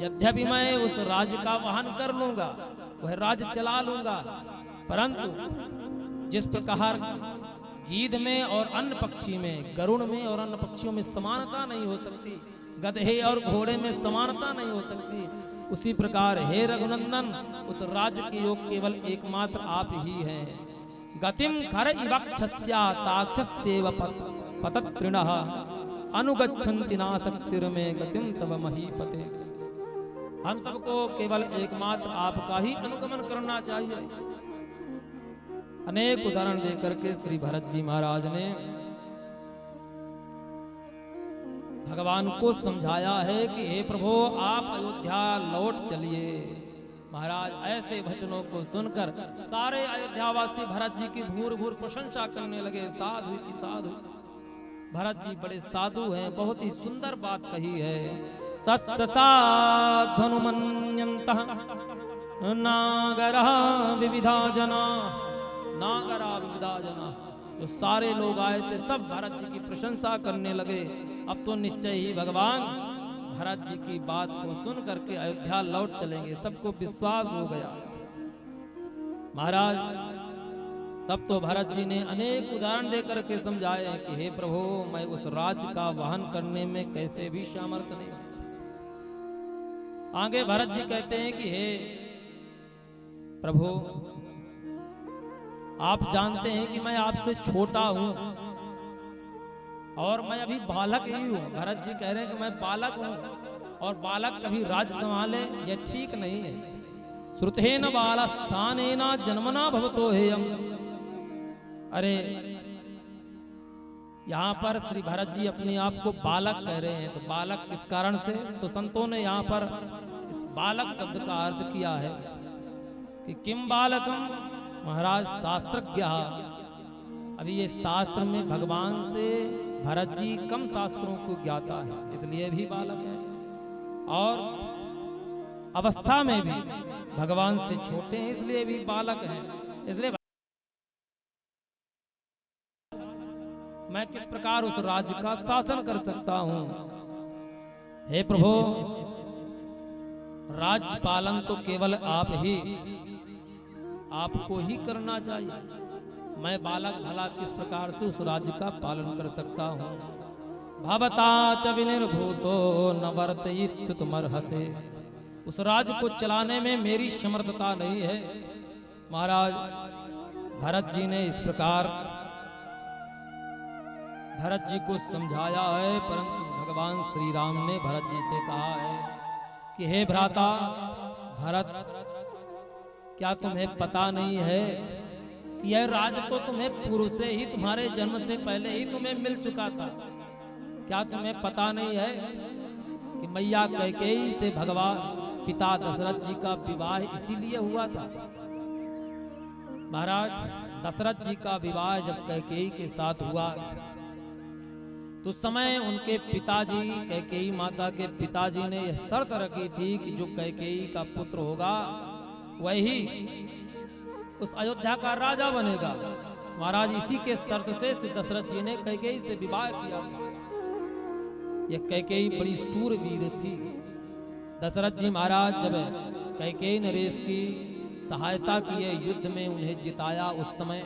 यद्यपि मैं उस राज का वहन कर लूंगा, वह राज चला लूंगा, परंतु जिस प्रकार गीध में और अन्य पक्षी में, गरुड़ में और अन्य पक्षियों में समानता नहीं हो सकती, गधे और घोड़े में समानता नहीं हो सकती, उसी प्रकार हे रघुनंदन, उस राज्य के योग केवल एकमात्र आप ही हैं। गतिम खर इवक्षस्या ताक्षस्येव पतत्रिणः अनुगच्छन्ति नासक्तिर्मे गतिम तव महीपते। हम सबको केवल एकमात्र आपका ही अनुगमन करना चाहिए। अनेक उदाहरण देकर के श्री भरत जी महाराज ने भगवान को समझाया है कि हे प्रभु, आप अयोध्या लौट चलिए। महाराज, ऐसे वचनों को सुनकर सारे अयोध्यावासी भरत जी की भूर भूर प्रशंसा करने लगे। साधु इति साधु, भरत जी बड़े साधु हैं, बहुत ही सुंदर बात कही है। तस्य साध्वनुमन्यन्तः नागरा विविधा जना, नागरा विविधा जना। जो सारे लोग आए थे सब भरत जी की प्रशंसा करने लगे। अब तो निश्चय ही भगवान भरत जी की बात को सुन करके अयोध्या लौट चलेंगे, सबको विश्वास हो गया। महाराज, तब तो भरत जी ने अनेक उदाहरण देकर के समझाए कि हे प्रभु, मैं उस राज्य का वहन करने में कैसे भी सामर्थ्य नहीं। आगे भरत जी कहते हैं कि हे प्रभु, आप जानते हैं कि मैं आपसे छोटा हूं और मैं अभी बालक ही हूं। भरत जी कह रहे हैं कि मैं बालक हूं और बालक कभी राज्य संभाले, यह ठीक नहीं है। श्रुतेन बालस्थानेन जन्मना भवतो हेयम। अरे, यहाँ पर श्री भरत जी अपने आप को बालक कह रहे हैं, तो बालक किस कारण से? तो संतों ने यहाँ पर इस बालक शब्द का अर्थ किया है कि किम बालकम। महाराज, शास्त्रज्ञ, अभी ये शास्त्र में भगवान से भरत जी कम शास्त्रों को ज्ञाता है, इसलिए भी बालक है, और अवस्था में भी भगवान से छोटे हैं, इसलिए भी बालक हैं। इसलिए मैं किस प्रकार उस राज्य का शासन कर सकता हूं? हे प्रभु, राज्य पालन तो केवल आपको ही करना चाहिए। मैं बालक भला किस प्रकार से उस राज्य का पालन कर सकता हूं? भवता च विनिर्भूतो न वर्तयित सुतमर्हसे। उस राज्य को चलाने में मेरी समर्थता नहीं है। महाराज, भरत जी ने इस प्रकार भरत जी को समझाया है, परंतु भगवान श्री राम ने भरत जी से कहा है कि हे भ्राता भरत, क्या तुम्हें पता नहीं है कि यह राज्य तो तुम्हें पूर्व से ही, तुम्हारे जन्म से पहले ही तुम्हें मिल चुका था? क्या तुम्हें पता नहीं है कि मैया कैकेयी से भगवान पिता दशरथ जी का विवाह इसीलिए हुआ था? महाराज, दशरथ जी का विवाह जब कैकेयी के साथ हुआ तो उस समय उनके पिताजी, कैकेयी माता के पिताजी ने यह शर्त रखी थी कि जो कैकेयी का पुत्र होगा वही उस अयोध्या का राजा बनेगा। महाराज, इसी के शर्त से दशरथ जी ने कैकेयी से विवाह किया था। ये कैकेयी बड़ी सूरवीर थी। दशरथ जी महाराज जब कैकेयी नरेश की सहायता किए, युद्ध में उन्हें जिताया, उस समय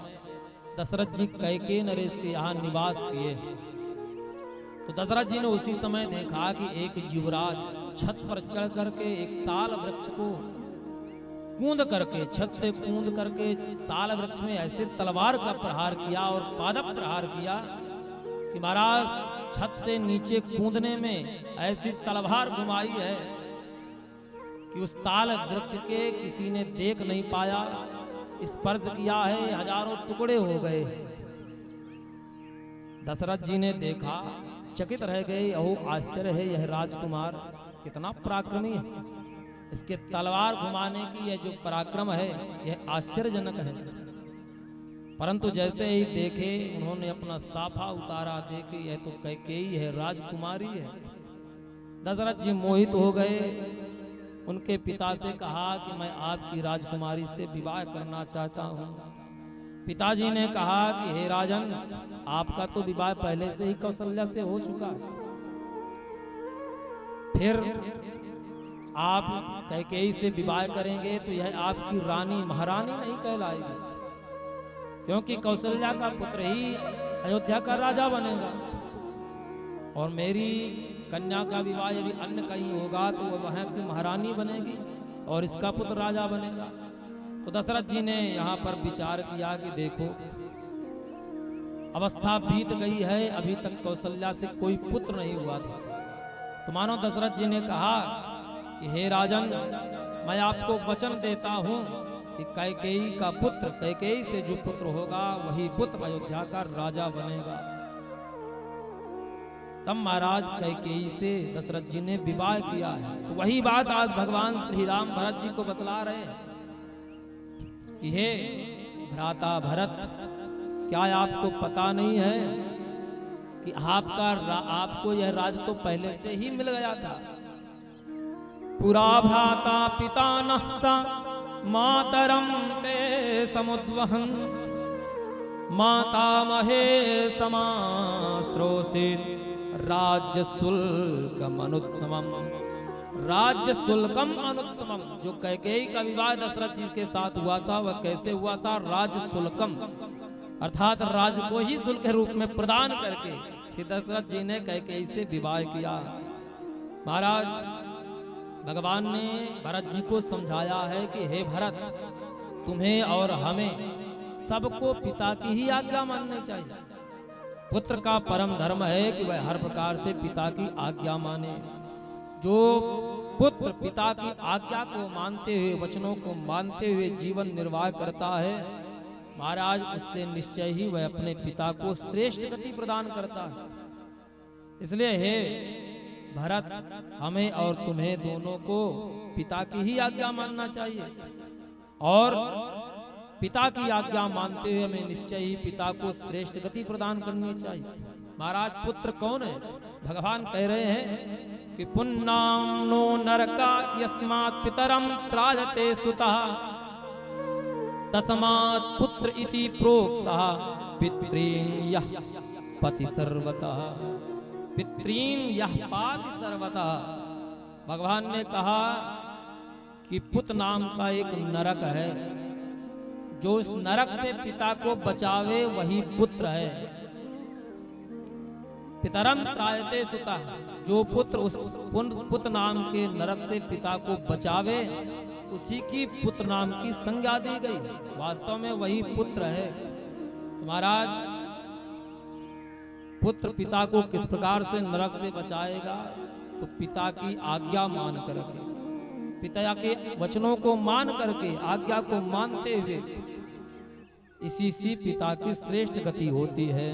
दशरथ जी कैकेयी नरेश के यहाँ निवास किए। तो दशरथ जी ने उसी समय देखा कि एक युवराज छत पर चढ़ करके एक साल वृक्ष को कूंद करके, छत से कूंद करके साल वृक्ष में ऐसे तलवार का प्रहार किया और पादप प्रहार किया कि महाराज छत से नीचे कूदने में ऐसी तलवार घुमाई है कि उस ताल वृक्ष के किसी ने देख नहीं पाया, स्पर्श किया है, हजारों टुकड़े हो गए। दशरथ जी ने देखा, चकित रह गए, ओह आश्चर्य है, यह राजकुमार कितना पराक्रमी है, इसके तलवार घुमाने की यह जो पराक्रम है यह आश्चर्यजनक है। परंतु जैसे ही देखे, उन्होंने अपना साफा उतारा, देखे यह तो कैकेयी है, राजकुमारी है। दशरथ जी मोहित हो गए, उनके पिता से कहा कि मैं आपकी राजकुमारी से विवाह करना चाहता हूँ। पिताजी ने कहा कि हे राजन, आपका तो विवाह पहले से ही कौशल्या से हो चुका है, फिर आप कैकेयी से विवाह करेंगे तो यह आपकी रानी महारानी नहीं कहलाएगी, क्योंकि कौशल्या का पुत्र ही अयोध्या का राजा बनेगा और मेरी कन्या का विवाह यदि अन्य कहीं होगा तो वह वहां की महारानी बनेगी और इसका पुत्र राजा बनेगा। तो दशरथ जी ने यहाँ पर विचार किया कि देखो, अवस्था बीत गई है, अभी तक कौशल्या से कोई पुत्र नहीं हुआ था। तो मानो दशरथ जी ने कहा कि हे राजन, मैं आपको वचन देता हूं कि कैकेयी का पुत्र, कैकेयी से जो पुत्र होगा वही पुत्र अयोध्या का राजा बनेगा। तब महाराज कैकेयी से दशरथ जी ने विवाह किया है। तो वही बात आज भगवान श्री राम भरत जी को बतला रहे हैं कि हे भ्राता भरत, क्या आपको पता नहीं है कि आपको यह राज तो पहले से ही मिल गया था। पुरा भ्राता पिता नहसा मातरम ते समुद्वहन माता महे समाश्रोषित राज्य शुल्कम अनुत्तमम। राज्य शुल्कम अनुत्तमम, जो कैकेयी का विवाह दशरथ जी के साथ हुआ था वह कैसे हुआ था? राज्य शुल्कम, अर्थात राज को ही शुल्क के रूप में प्रदान करके श्री दशरथ जी ने कैकेयी से विवाह किया। महाराज भगवान ने भरत जी को समझाया है कि हे भरत, तुम्हें और हमें सबको पिता की ही आज्ञा माननी चाहिए। पुत्र का परम धर्म है कि वह हर प्रकार से पिता की आज्ञा माने। जो पुत्र पिता की आज्ञा को मानते हुए, वचनों को मानते हुए जीवन निर्वाह करता है, महाराज उससे निश्चय ही वह अपने पिता को श्रेष्ठ गति प्रदान करता है। इसलिए हे भरत, हमें और तुम्हें दोनों को पिता की ही आज्ञा मानना चाहिए और पिता की आज्ञा मानते हुए हमें निश्चय ही पिता को श्रेष्ठ गति प्रदान करनी चाहिए। महाराज पुत्र कौन है? भगवान कह रहे हैं कि पुन्नाम नो नरका यस्मात् पितरम त्राजते सुतः तस्मात् पुत्र इति प्रोक्तः पितॄन् यः पति सर्वतः। पितॄन् यः पाति सर्वतः। भगवान ने कहा कि पुत्र नाम का एक नरक है, जो उस नरक से पिता को बचावे वही पुत्र है। पितरम त्रायते सुता, जो पुत्र उस पुत्र नाम के नरक से पिता को बचावे उसी की पुत्र नाम की संज्ञा दी गई। वास्तव में वही पुत्र है। महाराज पुत्र पिता को किस प्रकार से नरक से बचाएगा? तो पिता की आज्ञा मान करके, पिता के वचनों को मान करके, आज्ञा को मानते हुए इसी सी पिता की श्रेष्ठ गति होती है।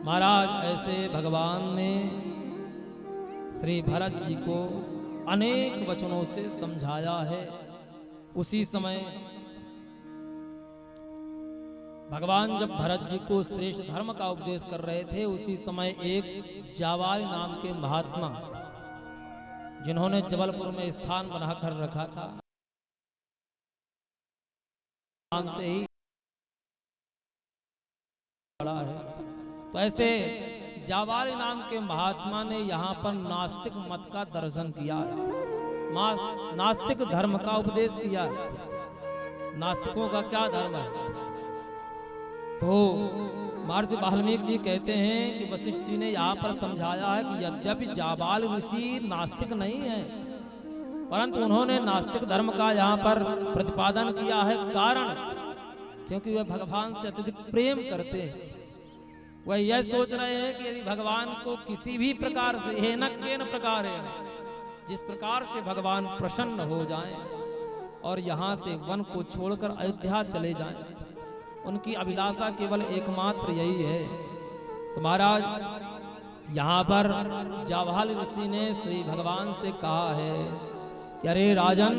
महाराज ऐसे भगवान ने श्री भरत जी को अनेक वचनों से समझाया है। उसी समय भगवान जब भरत जी को श्रेष्ठ धर्म का उपदेश कर रहे थे, उसी समय एक जावाल नाम के महात्मा, जिन्होंने जबलपुर में स्थान बनाकर रखा था, नाम से ही बड़ा है, तो ऐसे जाबाली नाम के महात्मा ने यहाँ पर नास्तिक मत का दर्शन किया है, नास्तिक धर्म का उपदेश किया है। नास्तिकों का क्या धर्म है? तो महर्षि वाल्मीकि जी कहते हैं कि वशिष्ठ जी ने यहाँ पर समझाया है कि यद्यपि जाबाल ऋषि नास्तिक नहीं है, परंतु उन्होंने नास्तिक धर्म का यहाँ पर प्रतिपादन किया है। कारण क्योंकि वे भगवान से अत्यधिक प्रेम करते हैं। वह यह सोच रहे हैं कि यदि भगवान को किसी भी प्रकार से हेन प्रकार है, जिस प्रकार से भगवान प्रसन्न हो जाएं और यहाँ से वन को छोड़कर अयोध्या चले जाएं, उनकी अभिलाषा केवल एकमात्र यही है। तो महाराज यहाँ पर जाबाल ऋषि ने श्री भगवान से कहा है कि अरे राजन,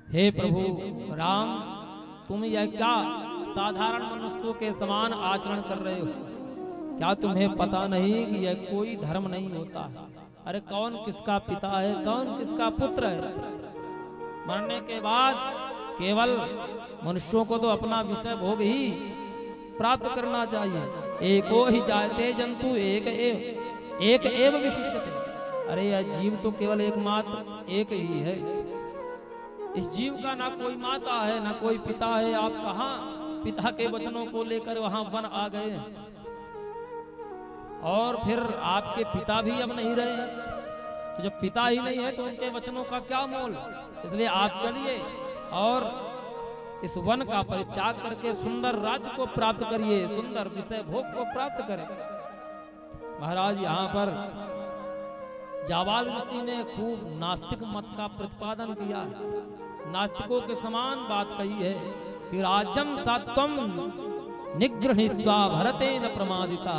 हे प्रभु राम, तुम यह क्या साधारण मनुष्यों के समान आचरण कर रहे हो? क्या तुम्हें पता नहीं कि यह कोई धर्म नहीं होता है? अरे कौन किसका पिता है, कौन किसका पुत्र है? मरने के बाद केवल मनुष्यों को तो अपना विषय भोग ही प्राप्त करना चाहिए। एको ही जायते जंतु एक एव विशिष्यते। अरे यह जीव तो केवल एकमात्र एक ही है। इस जीव का ना कोई माता है, ना कोई पिता है। आप कहाँ पिता के वचनों को लेकर वहां वन आ गए हैं? और फिर आपके पिता भी अब नहीं रहे, तो जब पिता ही नहीं है तो उनके वचनों का क्या मोल? इसलिए आप चलिए और इस वन का परित्याग करके सुंदर राज्य को प्राप्त करिए, सुंदर विषय भोग को प्राप्त करें। महाराज यहाँ पर जाबाल ऋषि ने खूब नास्तिक मत का प्रतिपादन किया है, नास्तिकों के समान बात कही है कि राज्यम सत्वम निगृहीस्वा भरतेन प्रमादिता।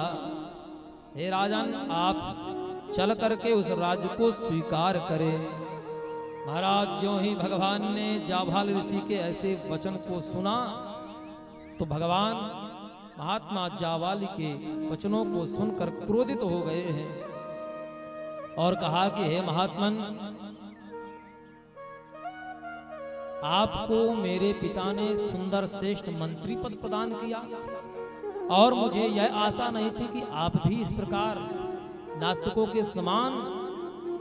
हे राजन, आप चल करके उस राज्य को स्वीकार करें। महाराज ज्यों ही भगवान ने जाबाल ऋषि के ऐसे वचन को सुना तो भगवान महात्मा जाबाली के वचनों को सुनकर क्रोधित हो गए हैं और कहा कि हे महात्मन, आपको मेरे पिता ने सुंदर श्रेष्ठ मंत्री पद प्रदान किया और मुझे यह आशा नहीं थी कि आप भी इस प्रकार नास्तिकों के समान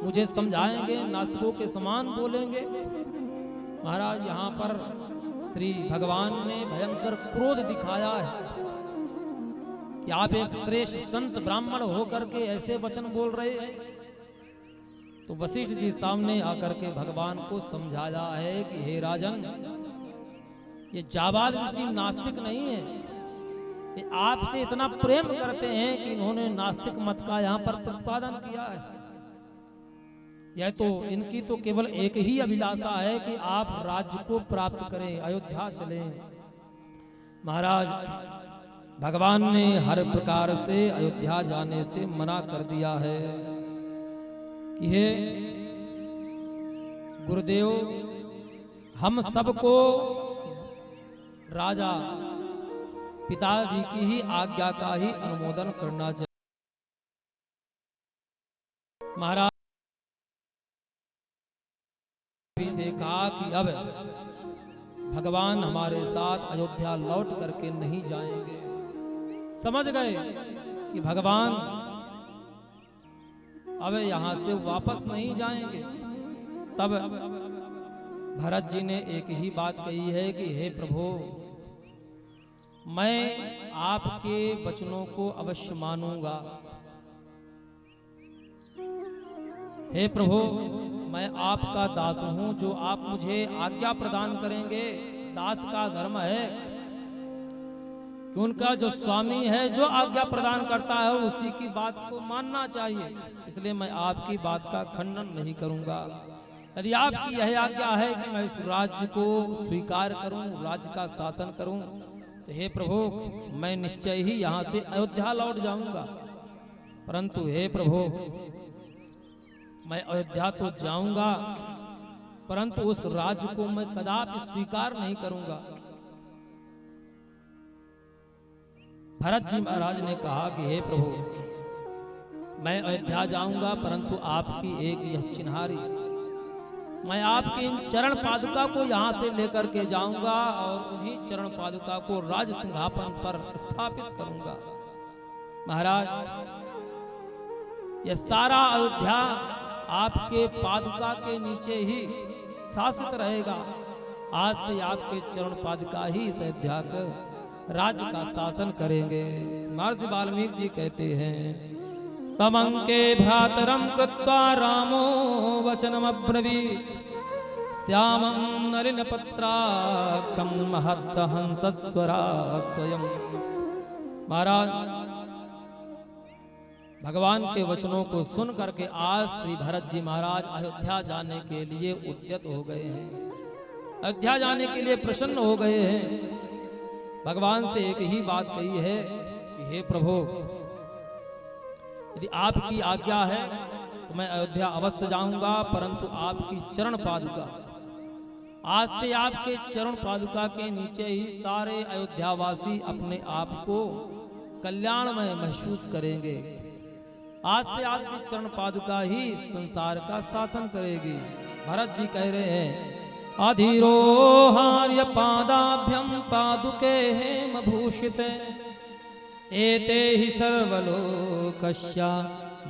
मुझे समझाएंगे, नास्तिकों के समान बोलेंगे। महाराज यहाँ पर श्री भगवान ने भयंकर क्रोध दिखाया है कि आप एक श्रेष्ठ संत ब्राह्मण होकर के ऐसे वचन बोल रहे हैं। तो वशिष्ठ जी सामने आकर के भगवान को समझाया है कि हे राजन, ये जाबाल ऋषि नास्तिक नहीं है, ये आपसे इतना प्रेम करते हैं कि इन्होंने नास्तिक मत का यहाँ पर प्रतिपादन किया है। यह तो इनकी तो केवल एक ही अभिलाषा है कि आप राज्य को प्राप्त करें, अयोध्या चलें। महाराज भगवान ने हर प्रकार से अयोध्या जाने से मना कर दिया है कि हे गुरुदेव, हम सबको राजा पिताजी की ही आज्ञा का ही अनुमोदन करना चाहिए। महाराज भी देखा कि अब भगवान हमारे साथ अयोध्या लौट करके नहीं जाएंगे। समझ गए कि भगवान अब यहाँ से वापस नहीं जाएंगे। तब भरत जी ने एक ही बात कही है कि हे प्रभु, मैं आपके वचनों को अवश्य मानूंगा। हे प्रभु, मैं आपका दास हूं, जो आप मुझे आज्ञा प्रदान करेंगे। दास का धर्म है कि उनका जो स्वामी है, जो आज्ञा प्रदान करता है, उसी की बात को मानना चाहिए। इसलिए मैं आपकी बात का खंडन नहीं करूंगा। यदि आपकी यह आज्ञा है कि मैं इस राज्य को स्वीकार करूं, राज्य का शासन करूं, तो हे प्रभु, मैं निश्चय ही यहाँ से अयोध्या लौट जाऊंगा। परंतु हे प्रभु, मैं अयोध्या तो जाऊंगा, परंतु उस राज्य को मैं कदापि स्वीकार नहीं करूंगा। भरत जी महाराज ने कहा कि हे प्रभु, मैं अयोध्या जाऊंगा, परंतु आपकी एक यह चिन्हारी, मैं आपकी इन चरण पादुका को यहाँ से लेकर के जाऊंगा और उन्हीं चरण पादुका को राज सिंहासन पर स्थापित करूंगा। महाराज यह सारा अयोध्या आपके पादुका के नीचे ही शासित रहेगा। आज से आपके चरण पादुका ही इस अयोध्या का राज्य का शासन करेंगे। महर्षि वाल्मीकि जी कहते हैं तमंके भ्रातरम कृत्वा रामो वचनम अब्रवीत् श्यामं नलिनपत्राक्षं महत्त हंसस्वरा स्वयं। महाराज भगवान के वचनों को सुन करके आज श्री भरत जी महाराज अयोध्या जाने के लिए उद्यत हो गए हैं, अयोध्या जाने के लिए प्रसन्न हो गए हैं। भगवान से एक ही बात कही है कि हे प्रभु, यदि आपकी आज्ञा है तो मैं अयोध्या अवश्य जाऊंगा, परंतु आपकी चरण पादुका, आज से आपके चरण पादुका के नीचे ही सारे अयोध्यावासी अपने आप को कल्याणमय महसूस करेंगे। आज से आपकी चरण पादुका ही संसार का शासन करेगी। भरत जी कह रहे हैं अधिरोहार्य पादाभ्यम पादुके हेम भूषिते एते ही सर्वलोकस्य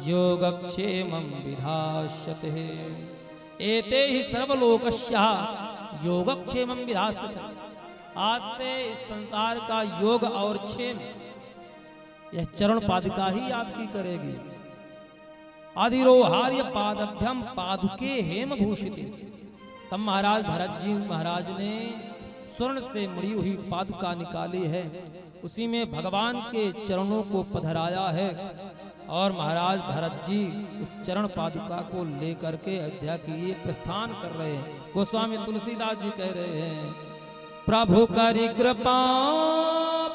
योगक्षेमं विधास्यते। एते ही सर्वलोकस्य योगक्षेमं विधास्यते। आज से संसार का योग और क्षेम यह चरण पादुका ही आपकी करेगी। अधिरोहार्य पादभ्यम पादुके हेम भूषिते। तब महाराज भरत जी महाराज ने स्वर्ण से मड़ी हुई पादुका निकाली है, उसी में भगवान के चरणों को पधराया है और महाराज भरत जी उस चरण पादुका को लेकर के अयोध्या के लिए प्रस्थान कर रहे हैं। गोस्वामी तुलसीदास जी कह रहे हैं प्रभु करी कृपा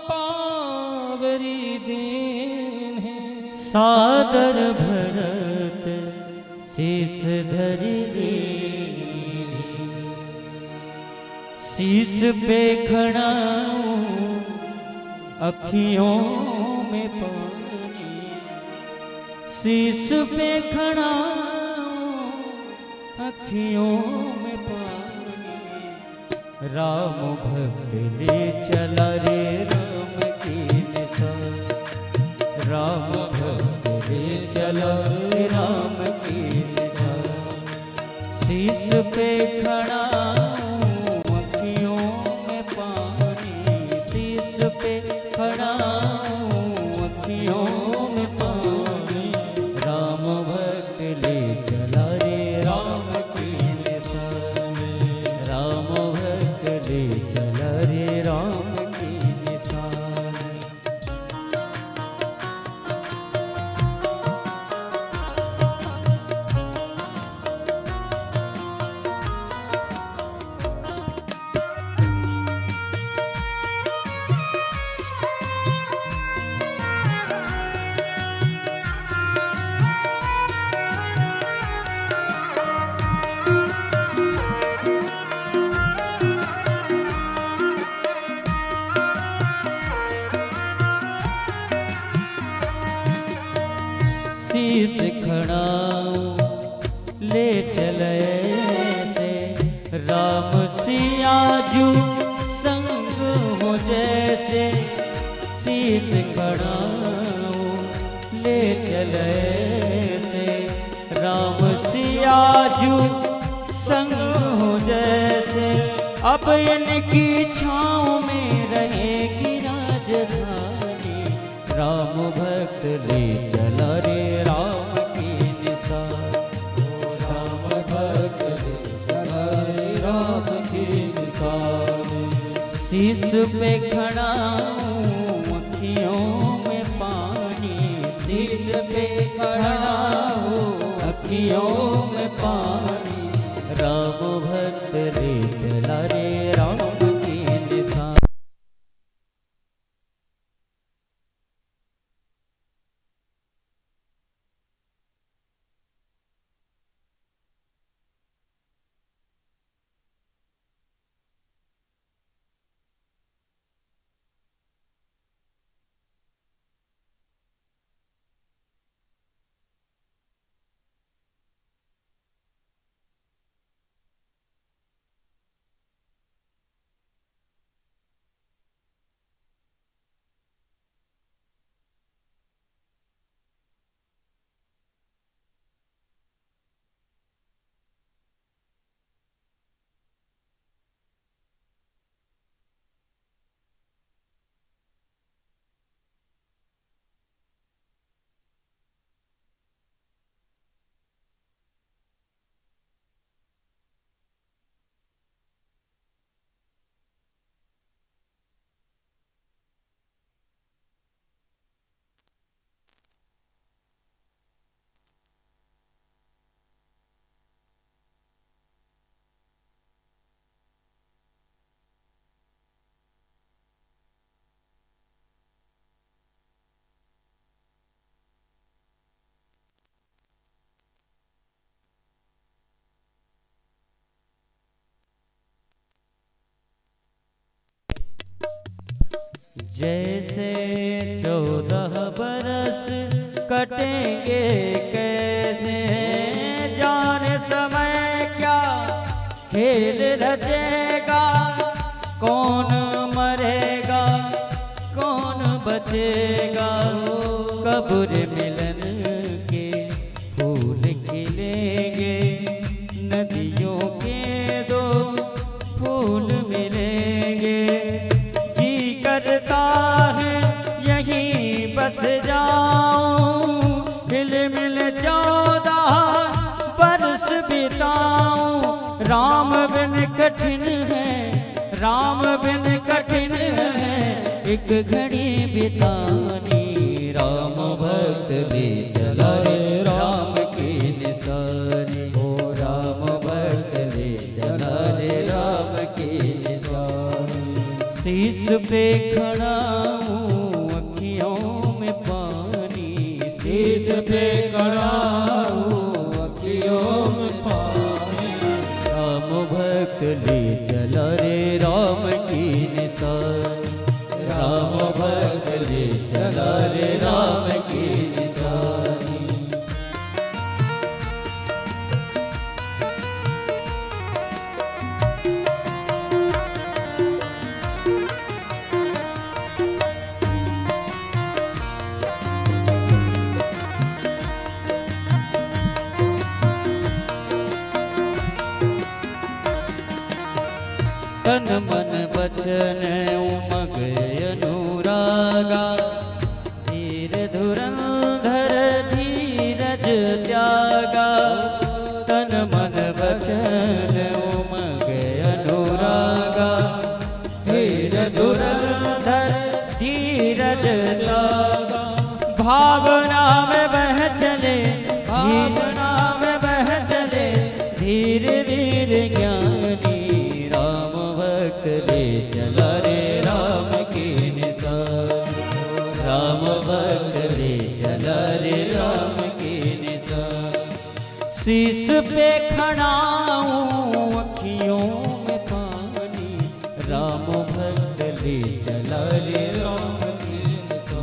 पावरी दीन है सादर भरत शीस धरि शीस पे खड़ाऊं अखियों में पानी, शीस पे खड़ाऊं अखियों में पानी। राम भक्त ले चला रे राम की निशान, राम भक्त ले चला रे राम की निशान। शीस पे खड़ा शीस खड़ाऊं ले चले से राम सिया जू संग हो जैसे। शीस खड़ाऊं ले चले से राम सिया जू संग हो जैसे। अब इनकी छाँव में रहेगी राजधानी, राम भक्त ले चला रे राम की निशान। राम भक्त ले चला रे राम की निशान। शीस पे खड़ा हूँ अखियों में पानी, शीस पे खड़ा हूँ अखियों में पानी। राम भक्त ले चला रे राम की निशान। जैसे 14 बरस कटेंगे कैसे, जाने समय क्या खेल रचेगा, कौन मरेगा कौन बचेगा। कब्र मिलन के फूल खिलेंगे, नदियों के दो फूल मिलेंगे। जी करता है यहीं बस जाऊं, हिल मिल 14 बरस बिताऊं। राम बिन कठिन है, राम बिन कठिन है, एक घड़ी बितानी। राम भक्त ले चला रे राम की निशानी, ओ राम भक्त ले चला रे राम की निशानी। शीश पे खड़ा हूँ अखियों में पानी, शीश पे खड़ा हूँ अखियों में पानी। राम भक्त ले चला रे राम की निशानी, राम भक्त ले चला रे राम की निशानी। तन मन बचन उमग अनुरागा, धीर धुरंधर धीरज त्यागा। तन मन बचन उमग अनुरागा, धीर धुरंधर धीरज त्यागा। भावना में बह चले, भावना में बह चले, धीर वीर ज्ञानी। राम भक्त ले चला रे राम की निशानी, राम भक्त ले चला रे राम की निशानी। शीश पे खड़ा हूँ अखियों में पानी, राम भक्त ले चला रे राम की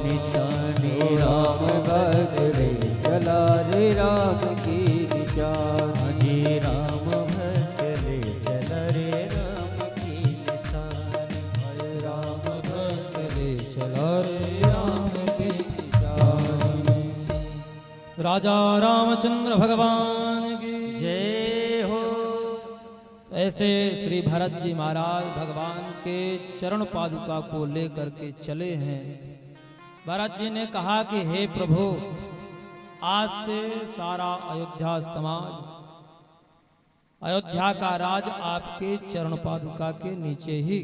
निशानी। राम भक्त ले चला रे राम की निशानी, राम भक्त ले चला रे राम की निशानी, राम भक्त ले चला रे राम की निशानी। राजा रामचंद्र भगवान की जय हो। ऐसे श्री भरत जी महाराज भगवान के चरण पादुका को लेकर के चले हैं। भरत जी ने कहा कि हे प्रभु, आज से सारा अयोध्या समाज, अयोध्या का राज आपके चरण पादुका के नीचे ही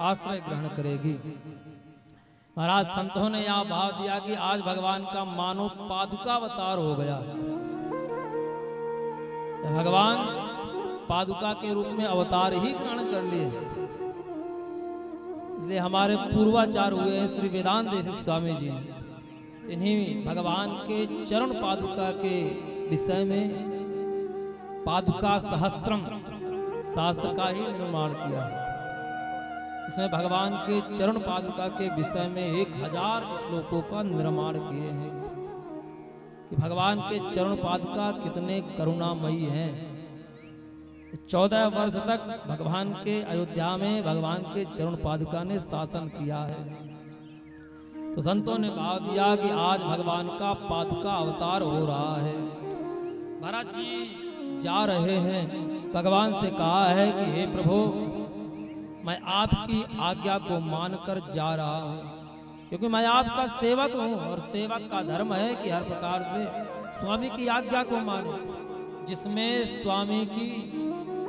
आश्रय ग्रहण करेगी। महाराज संतों ने यह भाव दिया कि आज भगवान का मानो पादुका अवतार हो गया है। भगवान पादुका के रूप में अवतार ही ग्रहण कर लिए। इसलिए हमारे पूर्वाचार हुए हैं श्री वेदांत देशिक स्वामी जी, इन्हीं भगवान के चरण पादुका के विषय में पादुका सहस्त्रम शास्त्र का ही निर्माण किया। इसमें भगवान के चरण पादुका के विषय में 1000 श्लोकों का निर्माण किए हैं कि भगवान के चरण पादुका कितने करुणामयी हैं। 14 वर्ष तक भगवान के अयोध्या में भगवान के चरण पादुका ने शासन किया है। तो संतों ने भाव दिया कि आज भगवान का पादुका अवतार हो रहा है। भरत जी जा रहे हैं, भगवान से कहा है कि हे प्रभु, मैं आपकी आज्ञा को मानकर जा रहा हूँ, क्योंकि मैं आपका सेवक हूँ और सेवक का धर्म है कि हर प्रकार से स्वामी की आज्ञा को माने। जिसमें स्वामी की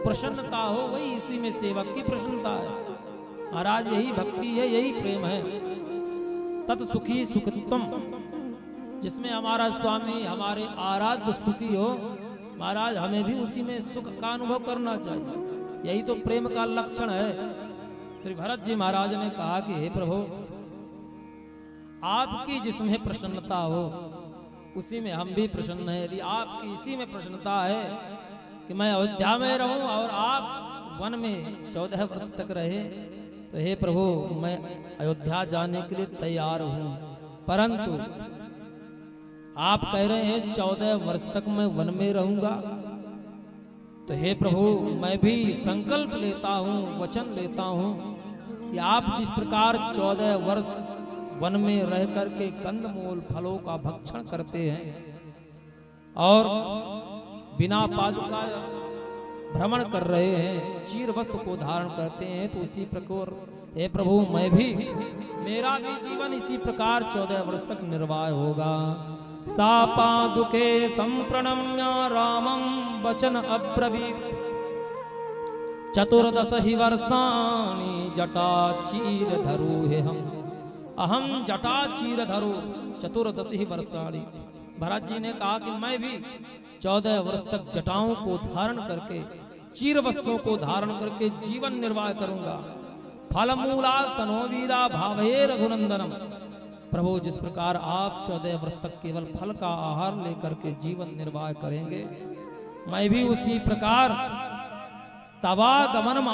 प्रसन्नता हो वही इसी में सेवक की प्रसन्नता है। महाराज यही भक्ति है, यही प्रेम है। तत् सुखी सुखत्वम, जिसमें हमारा स्वामी हमारे आराध्य सुखी हो, महाराज हमें भी उसी में सुख का अनुभव करना चाहिए। यही तो प्रेम का लक्षण है। श्री भरत जी महाराज ने कहा कि हे प्रभु, आपकी जिसमें प्रसन्नता हो उसी में हम भी प्रसन्न हैं। यदि आपकी इसी में प्रसन्नता है कि मैं अयोध्या में रहूं और आप वन में 14 वर्ष तक रहे, तो हे प्रभु मैं अयोध्या जाने के लिए तैयार हूं, परंतु आप कह रहे हैं 14 वर्ष तक मैं वन में रहूंगा। तो हे प्रभु मैं भी संकल्प लेता हूं, वचन लेता हूं कि आप जिस प्रकार 14 वर्ष वन में रह करके कंदमूल फलों का भक्षण करते हैं और बिना पादुका भ्रमण कर रहे हैं, चीर वस्त्र को धारण करते हैं, तो उसी प्रकार हे प्रभु मैं भी, मेरा भी जीवन इसी प्रकार 14 वर्ष तक निर्वाह होगा। सा पादुके संप्रणम्य रामं वचन अब्रवीत्, 14 ही वर्षाणि जटाचीरधरो हम, अहम जटाचीरधरो 14 ही वर्षाणि। भरत जी ने कहा कि मैं भी 14 वर्ष तक जटाओं को धारण करके, चीर वस्त्रों को धारण करके जीवन निर्वाह करूंगा। फलमूला सनोवीरा भावे रघुनंदनम। प्रभु जिस प्रकार आप 14 वर्ष तक केवल फल का आहार लेकर के जीवन निर्वाह करेंगे, मैं भी उसी प्रकार तवागमनम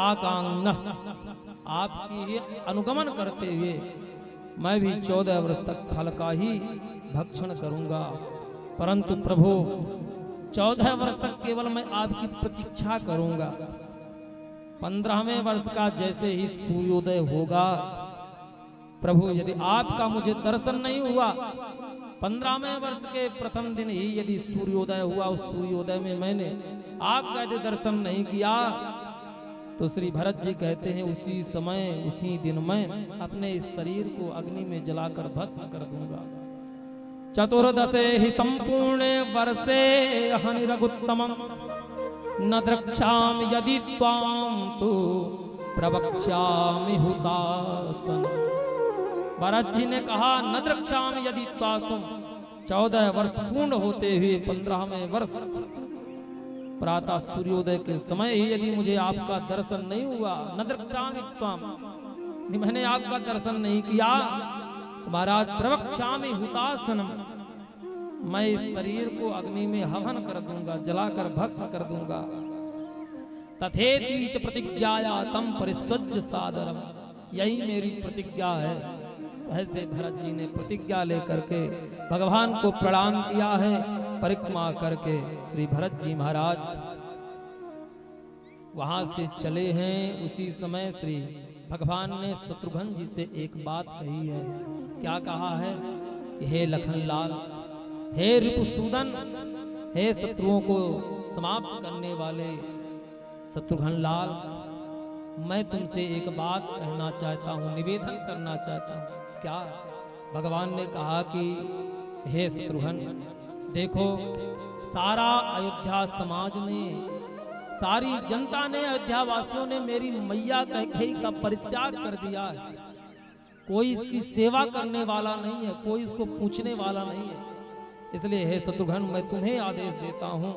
आकांग आपकी ही अनुगमन करते हुए मैं भी 14 वर्ष तक फल का ही भक्षण करूंगा। परंतु प्रभु 14 वर्ष तक केवल मैं आपकी प्रतीक्षा करूंगा। 15वें वर्ष का जैसे ही सूर्योदय होगा, प्रभु यदि आपका मुझे दर्शन नहीं हुआ, 15वें वर्ष के प्रथम दिन ही यदि सूर्योदय हुआ, उस सूर्योदय में मैंने आपका यदि दर्शन नहीं किया, तो श्री भरत जी कहते हैं उसी समय उसी दिन मैं अपने इस शरीर को अग्नि में जलाकर भस्म कर दूंगा। 14 ही संपूर्ण वर्षे हनि रघुत्तमं, न द्रक्ष्यामि यदि त्वां तु प्रवक्ष्यामि हुतासन। भरत जी ने कहा न द्रक्ष्यामि यदि त्वां, तुम 14 वर्ष पूर्ण होते हुए 15वें वर्ष प्रातः सूर्योदय के समय ही यदि मुझे आपका दर्शन नहीं हुआ, न द्रक्ष्यामि त्वां, मैंने आपका दर्शन नहीं किया, तो महाराज प्रवक्ष्यामि हुतासनम, मैं इस शरीर को अग्नि में हवन कर दूंगा, जलाकर भस्म कर दूंगा। तथेति च प्रतिज्ञाया तम परिस्वज्य सादरम, यही मेरी प्रतिज्ञा है। ऐसे भरत जी ने प्रतिज्ञा लेकर के भगवान को प्रणाम किया है। परिक्रमा करके श्री भरत जी महाराज वहां से चले हैं। उसी समय श्री भगवान ने शत्रुघ्न जी से एक बात कही है। क्या कहा है कि हे लखनलाल, हे रिपुसूदन, हे शत्रुओं को समाप्त करने वाले शत्रुघ्न लाल, मैं तुमसे एक बात कहना चाहता हूँ, निवेदन करना चाहता हूँ। क्या? भगवान ने कहा कि हे शत्रुघ्न, देखो सारा अयोध्या समाज ने, सारी जनता ने, अयोध्या वासियों ने मेरी मैया कैकेयी का परित्याग कर दिया है। कोई इसकी सेवा करने वाला नहीं है, कोई इसको पूछने वाला नहीं है। इसलिए हे शत्रुघ्न, मैं तुम्हें आदेश देता हूं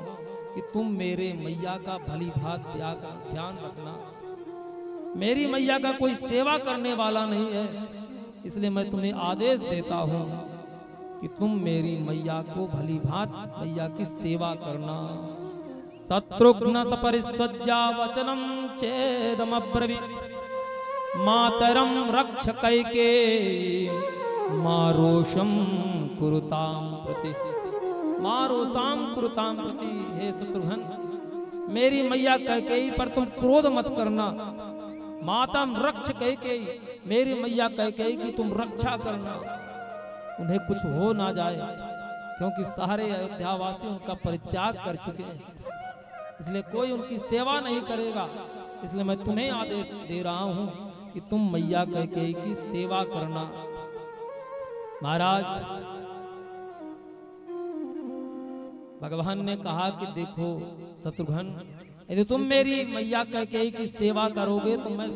कि तुम मेरे मैया का भली भांति ध्यान रखना। मेरी मैया का कोई सेवा करने वाला नहीं है, इसलिए मैं तुम्हें आदेश देता हूं कि तुम मेरी मैया को भली भांति मैया की सेवा करना। शत्रुघ्न परिस्वज्या वचनम चेदमब्रवीत्, मातरम रक्ष कैकेयी मारोषम कुरुताम प्रति, मारोषाम कुरुताम प्रति। हे शत्रुघ्न, मेरी मैया कैकेयी पर तुम क्रोध मत करना। मातम रक्ष कैकेयी, मेरी मैया कैकेयी की तुम रक्षा करना, उन्हें कुछ हो ना जाए, क्योंकि सारे अयोध्यावासी उनका परित्याग कर चुके हैं, इसलिए कोई उनकी सेवा नहीं करेगा। इसलिए मैं तुम्हें आदेश दे रहा हूं कि तुम मैया कैकेयी की सेवा करना। महाराज, भगवान ने कहा कि देखो शत्रुघ्न, यदि तुम मेरी मैया कैकेयी की सेवा करोगे तो मैं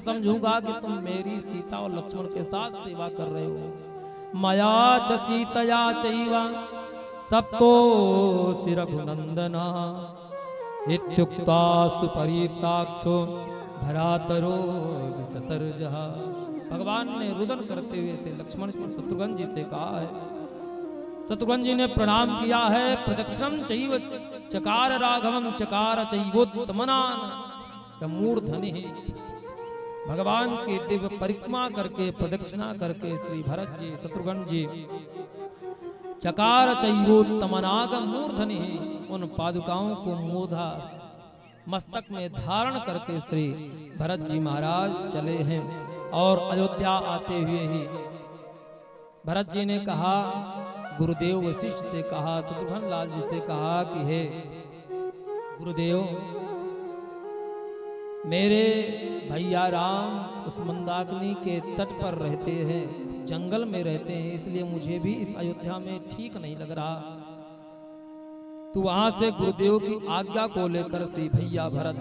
समझूंगा कि तुम मेरी सीता और लक्ष्मण के साथ सेवा कर रहे हो। मया च सीतया चैव सप्तो रघुनंदना इत्युक्ता सुपरीताक्षो भरातरो विससर्जः। भगवान ने रुदन करते हुए से लक्ष्मण जी शत्रुघ्न जी से कहा है। शत्रुघ्न जी ने प्रणाम किया है। प्रदक्षिणम चैव चकार राघवं चकार चैवोत्तमनान। कि मूर्धनि भगवान की दिव्य परिक्रमा करके प्रदक्षिणा करके श्री भरत जी शत्रुघ्न जी चकार चैरोत्तमनाग मूर्धनि उन पादुकाओं को मूर्धा मस्तक में धारण करके श्री भरत जी महाराज चले हैं। और अयोध्या आते हुए ही भरत जी ने कहा, गुरुदेव वशिष्ठ से कहा, शत्रुघ्न लाल जी से कहा कि हे गुरुदेव, मेरे भैया राम उस मंदाकिनी के तट पर रहते हैं, जंगल में रहते हैं, इसलिए मुझे भी इस अयोध्या में ठीक नहीं लग रहा। तू वहां से गुरुदेव की आज्ञा को लेकर श्री भैया भरत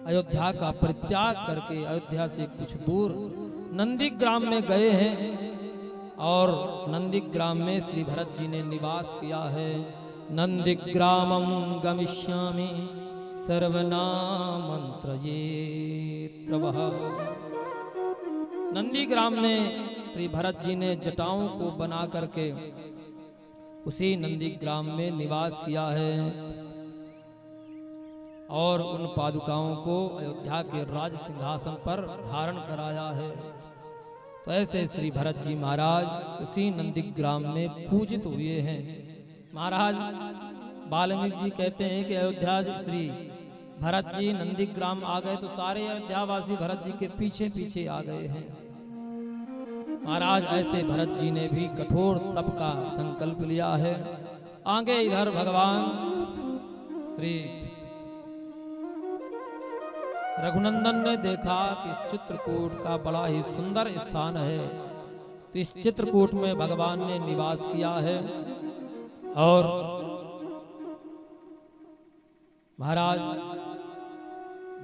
अयोध्या का परित्याग करके अयोध्या से कुछ दूर नंदीग्राम में गए हैं और नंदीग्राम में श्री भरत जी ने निवास किया है। नंदीग्रामं गमिष्यामि सर्वनामंत्रये प्रवह। नंदीग्राम में श्री भरत जी ने जटाओं को बना करके उसी नंदीग्राम में निवास किया है और उन पादुकाओं को अयोध्या के राज सिंहासन पर धारण कराया है। तो ऐसे श्री भरत जी महाराज उसी नंदीग्राम में पूजित हुए हैं। महाराज वाल्मीकि जी कहते हैं कि अयोध्या श्री भरत जी नंदीग्राम आ गए तो सारे अयोध्यावासी भरत जी के पीछे पीछे आ गए हैं। महाराज ऐसे भरत जी ने भी कठोर तप का संकल्प लिया है। आगे इधर भगवान श्री रघुनंदन ने देखा कि इस चित्रकूट का बड़ा ही सुंदर स्थान है, तो इस चित्रकूट में भगवान ने निवास किया है। और महाराज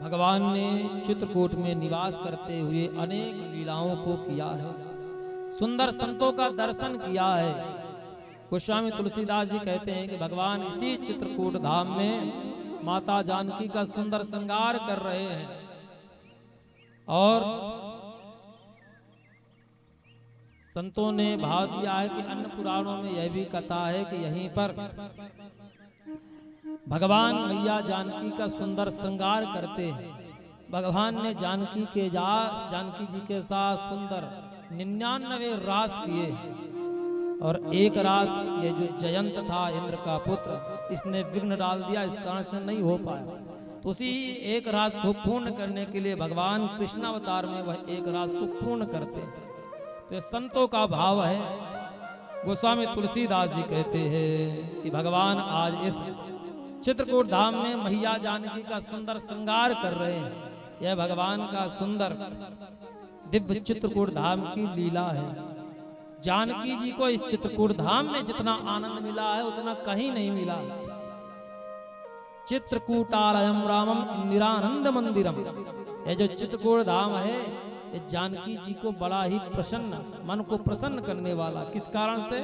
भगवान ने चित्रकूट में निवास करते हुए अनेक लीलाओं को किया है, सुंदर संतों का दर्शन किया है। गोस्वामी तुलसीदास जी कहते हैं कि भगवान इसी चित्रकूट धाम में माता जानकी का सुंदर श्रृंगार कर रहे हैं। और संतों ने भाव दिया है कि अन्य पुराणों में यह भी कथा है कि यहीं पर भगवान मैया जानकी का सुंदर श्रृंगार करते हैं। भगवान ने जानकी जी के साथ सुंदर 99 रास किए और एक रास ये जो जयंत था इंद्र का पुत्र, इसने विघ्न डाल दिया, इस कारण से नहीं हो पाया। तो उसी एक रास को पूर्ण करने के लिए भगवान कृष्णावतार में वह एक रास को पूर्ण करते हैं। तो संतों का भाव है। गोस्वामी तुलसीदास जी कहते हैं कि भगवान आज इस चित्रकूट धाम में मैया जानकी का सुंदर श्रृंगार कर रहे हैं। यह भगवान का सुंदर दिव्य चित्रकूट धाम की लीला है। जानकी जी को इस चित्रकूट धाम में जितना आनंद मिला है उतना कहीं नहीं मिला। चित्रकूटालयम रामम इंदिरानंद मंदिरम, ये जो चित्रकूट धाम है ये जानकी जी को बड़ा ही प्रसन्न, मन को प्रसन्न करने वाला। किस कारण से?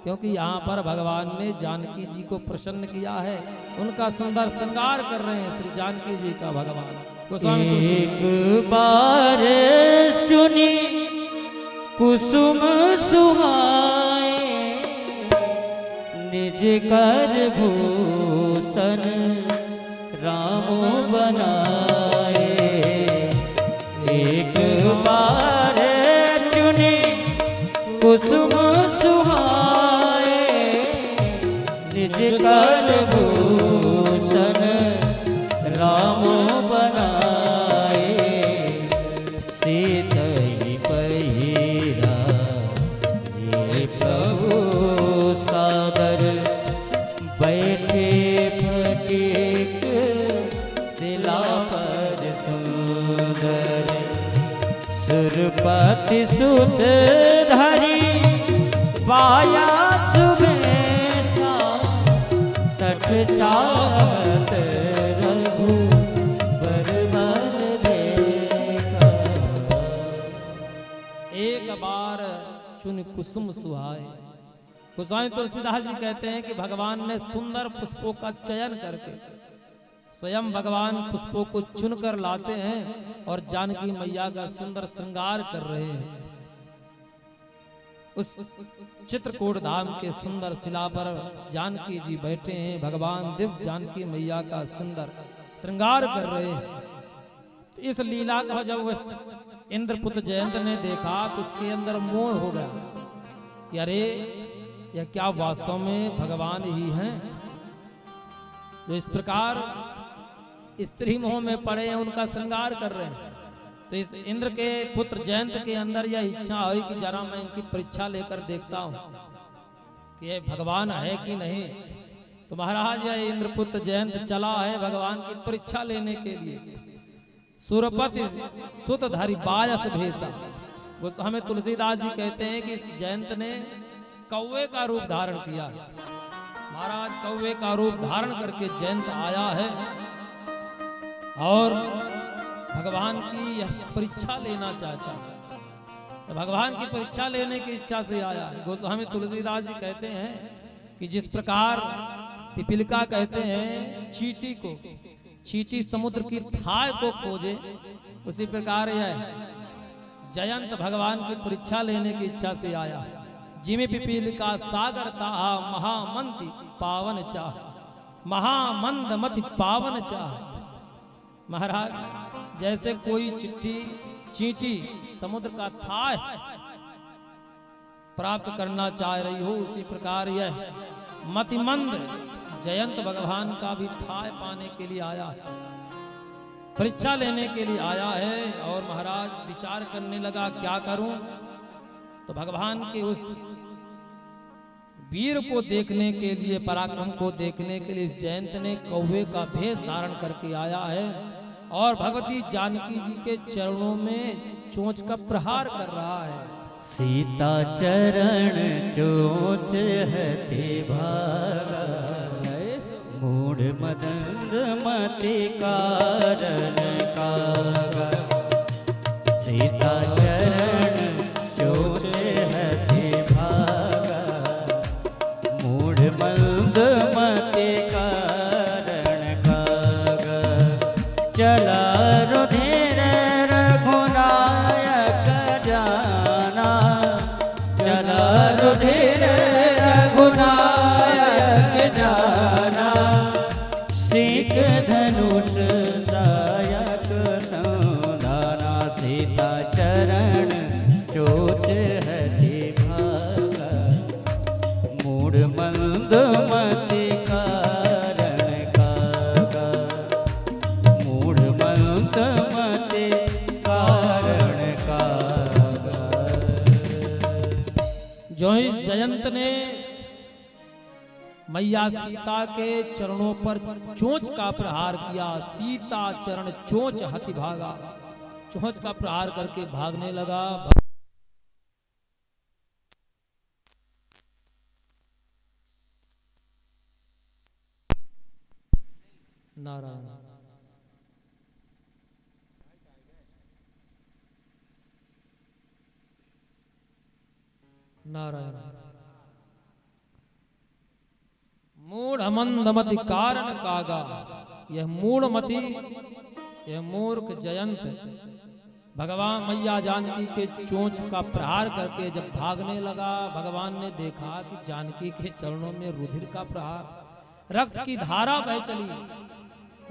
क्योंकि यहाँ पर भगवान ने जानकी जी को प्रसन्न किया है, उनका सुंदर श्रृंगार कर रहे हैं श्री जानकी जी का भगवान। एक बार सुनी कुसुम सुहाए, निज कर भूषण राम बनाए। एक बार चुनी कुसुम सुहाए, निज कर भूषण राम बनाए। सीत ही पहिरा ये प्रभु सादर, बैठे फटीक शिला पर सुंदर। सुरपति सुत धरी पाया सुबेसा, सठ चाहत रघु बरबर देखा। एक बार चुन कुसुम सुहाए। गोस्वामी तुलसीदास जी कहते हैं कि भगवान ने सुंदर पुष्पों का चयन करके स्वयं भगवान पुष्पों को चुनकर लाते हैं और जानकी मैया का सुंदर श्रृंगार कर रहे हैं। उस चित्रकूट धाम के सुंदर शिला पर जानकी जी बैठे हैं। भगवान दिव्य जानकी मैया का सुंदर श्रृंगार कर रहे हैं। तो इस लीला को जब वह इंद्रपुत्र जयंत ने देखा तो उसके अंदर मोह हो गया कि अरे यह क्या वास्तव में भगवान ही हैं जो इस प्रकार स्त्री मोह में पड़े हैं, उनका श्रृंगार कर रहे हैं। तो इस इंद्र के पुत्र जयंत के अंदर यह इच्छा हुई कि जरा मैं इनकी परीक्षा लेकर देखता हूं कि ये भगवान है कि नहीं। तो महाराज यह इंद्रपुत्र जयंत चला है भगवान की परीक्षा लेने के लिए। सुरपति सुतधारी बायस भेषा, हमें तुलसीदास जी कहते हैं कि इस जयंत ने कौवे का रूप धारण किया। महाराज कौवे का रूप धारण करके जयंत आया है और भगवान की यह परीक्षा लेना चाहता है। तो भगवान की परीक्षा लेने की इच्छा से आया है। हमें तुलसीदास जी कहते हैं कि जिस प्रकार पिपीलिका कहते हैं चींटी को, चींटी समुद्र की थाह को खोजे, उसी प्रकार यह जयंत भगवान की परीक्षा लेने की इच्छा से आया। जिमि पिपीलिका सागर ताहा महामंति पावन चाह, महामंद मति पावन चाह। महाराज जैसे कोई चींटी समुद्र का थाह प्राप्त करना चाह रही हो, उसी प्रकार यह मतिमंद जयंत भगवान का भी थाह पाने के लिए आया है, परीक्षा लेने के लिए आया है। और महाराज विचार करने लगा क्या करूं। तो भगवान के उस वीर को देखने के लिए, पराक्रम को देखने के लिए इस जयंत ने कौवे का भेष धारण करके आया है और भगवती जानकी जी के चरणों में चोंच का प्रहार कर रहा है। सीता चरण चोंच हते भागा, मूढ़ मदंग मति कारण कागा। सीता चरण चोंच हते भागा, मूढ़ मंद मति कारण कागा। चला रुधिर रघुनायक जाना, चला रुधिर रघुनायक जाना। सीख धनुष सायक संधाना, सीता चरण चोच हते भागा, मूढ़ मंद मति कारण कागा। मूढ़ मंद मति कारण कागा। जो इस जयंत ने मैया सीता के चरणों पर चोंच का प्रहार किया, सीता चरण चोंच हति भागा, चोंच का प्रहार करके भागने लगा। नारायण नारायण। मूढ़मंदमति कारण कागा, यह मूढ़मति, यह मूर्ख जयंत भगवान मैया जानकी के चोंच का प्रहार करके जब भागने लगा, भगवान ने देखा कि जानकी के चरणों में रुधिर का प्रहार, रक्त की धारा बह चली।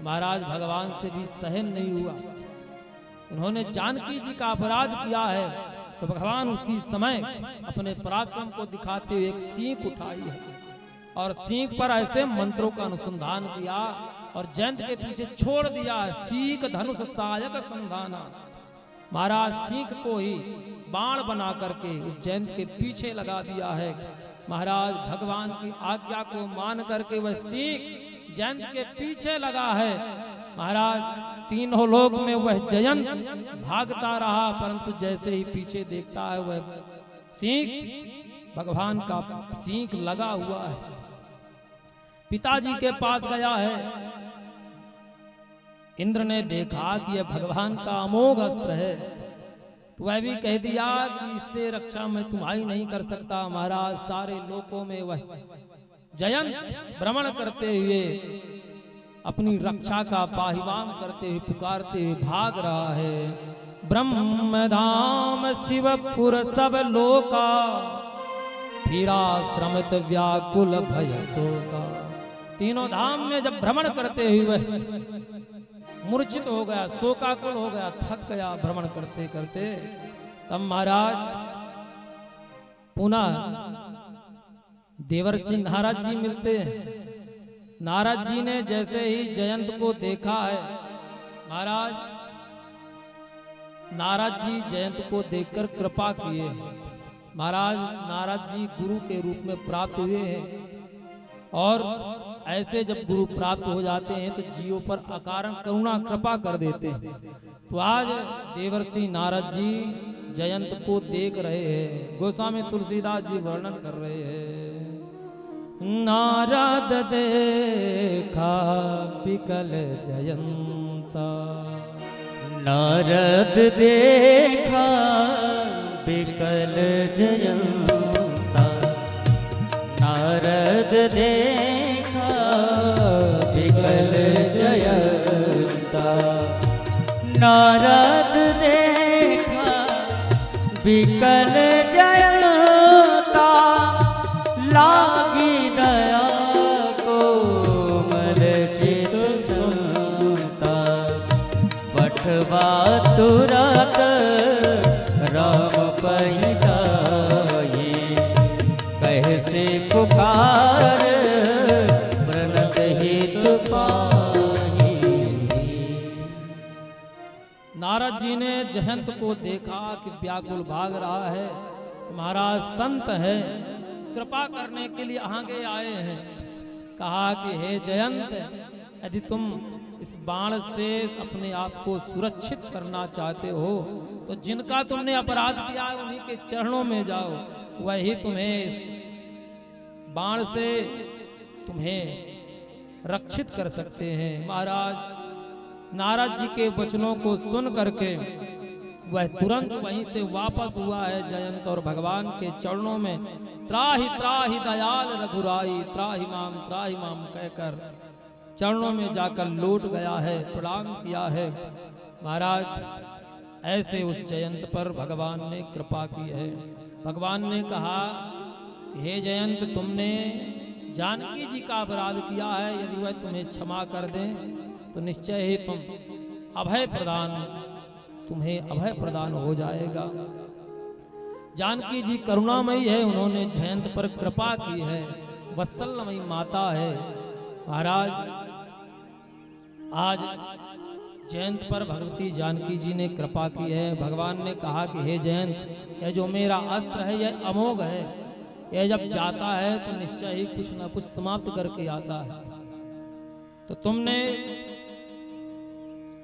महाराज भगवान से भी सहन नहीं हुआ, उन्होंने जानकी जी का अपराध किया है। तो भगवान उसी समय अपने पराक्रम को दिखाते हुए एक सींग उठाई है और सींग पर ऐसे मंत्रों का अनुसंधान किया और जयंत के पीछे छोड़ दिया है। सींग धनुष सायक संधाना, महाराज सींग को ही बाण बना करके उस जयंत के पीछे लगा दिया है। महाराज भगवान की आज्ञा को मान करके वह सींग जयंत के पीछे लगा है। महाराज तीनों लोक में वह जयंत भागता रहा, परंतु जैसे ही पीछे देखता है वह सींग, भगवान का सींग लगा हुआ है। पिताजी के पास गया है, इंद्र ने देखा कि यह भगवान का अमोघ अस्त्र है, तो वह भी कह दिया कि इससे रक्षा मैं तुम्हारी नहीं कर सकता। महाराज सारे लोकों में वह जयंत भ्रमण करते हुए अपनी रक्षा का पाहिवान करते हुए पुकारते हुए भाग रहा है। ब्रह्मधाम शिवपुर सब लोका, फिरा श्रमित व्याकुल भय शोका। तीनों धाम में जब भ्रमण करते हुए मूर्छित हो गया, शोकाकुल हो गया, थक गया भ्रमण करते करते। तब महाराज पुनः देवर्षि नारद जी मिलते हैं। नारद जी ने जैसे ही जयंत को देखा है, महाराज नारद जी जयंत को देखकर कृपा किए। महाराज नारद जी गुरु के रूप में प्राप्त हुए हैं, और ऐसे जब गुरु प्राप्त हो जाते हैं तो जीवों पर अकारण करुणा कृपा कर देते हैं। तो आज देवर्षि नारद जी जयंत को देख रहे हैं। गोस्वामी तुलसीदास जी वर्णन कर रहे हैं। नारद देखा विकल जयंता, नारद देखा विकल जयंता, नारद देखा विकल जयंता, नारद देखा विकल जयंता, लागी दया कोमल चित संता, पठवा तुरत राम पहिताई, कैसे पुकार प्रणत हित पाई। नारद जी ने जयंत को देखा कि व्याकुल भाग रहा है। महाराज संत है, कृपा करने के लिए आगे आए हैं। कहा कि हे जयंत, यदि तुम इस बाण से अपने आप को सुरक्षित करना चाहते हो तो जिनका तुमने अपराध किया है उन्हीं के चरणों में जाओ, वही तुम्हें इस बाण से तुम्हें रक्षित कर सकते हैं। महाराज नारद जी के वचनों को सुन करके वह तुरंत वहीं से वापस हुआ है जयंत, और भगवान के चरणों में त्राहि त्राहि दयाल रघुराई, त्राहि माम कहकर चरणों में जाकर लौट गया है, प्रणाम किया है। महाराज ऐसे उस जयंत पर भगवान ने कृपा की है। भगवान ने कहा हे जयंत, तुमने जानकी जी का अपराध किया है, यदि वह तुम्हें क्षमा कर दें तो निश्चय ही तुम्हें अभय प्रदान हो जाएगा। जानकी जी करुणामयी है, उन्होंने जयंत पर कृपा की है, वत्सलमयी माता है। महाराज आज जयंत पर भगवती जानकी जी ने कृपा की है। भगवान ने कहा कि हे जयंत, यह जो मेरा अस्त्र है यह अमोघ है, यह जब जाता है तो निश्चय ही कुछ ना कुछ समाप्त करके आता है। तो तुमने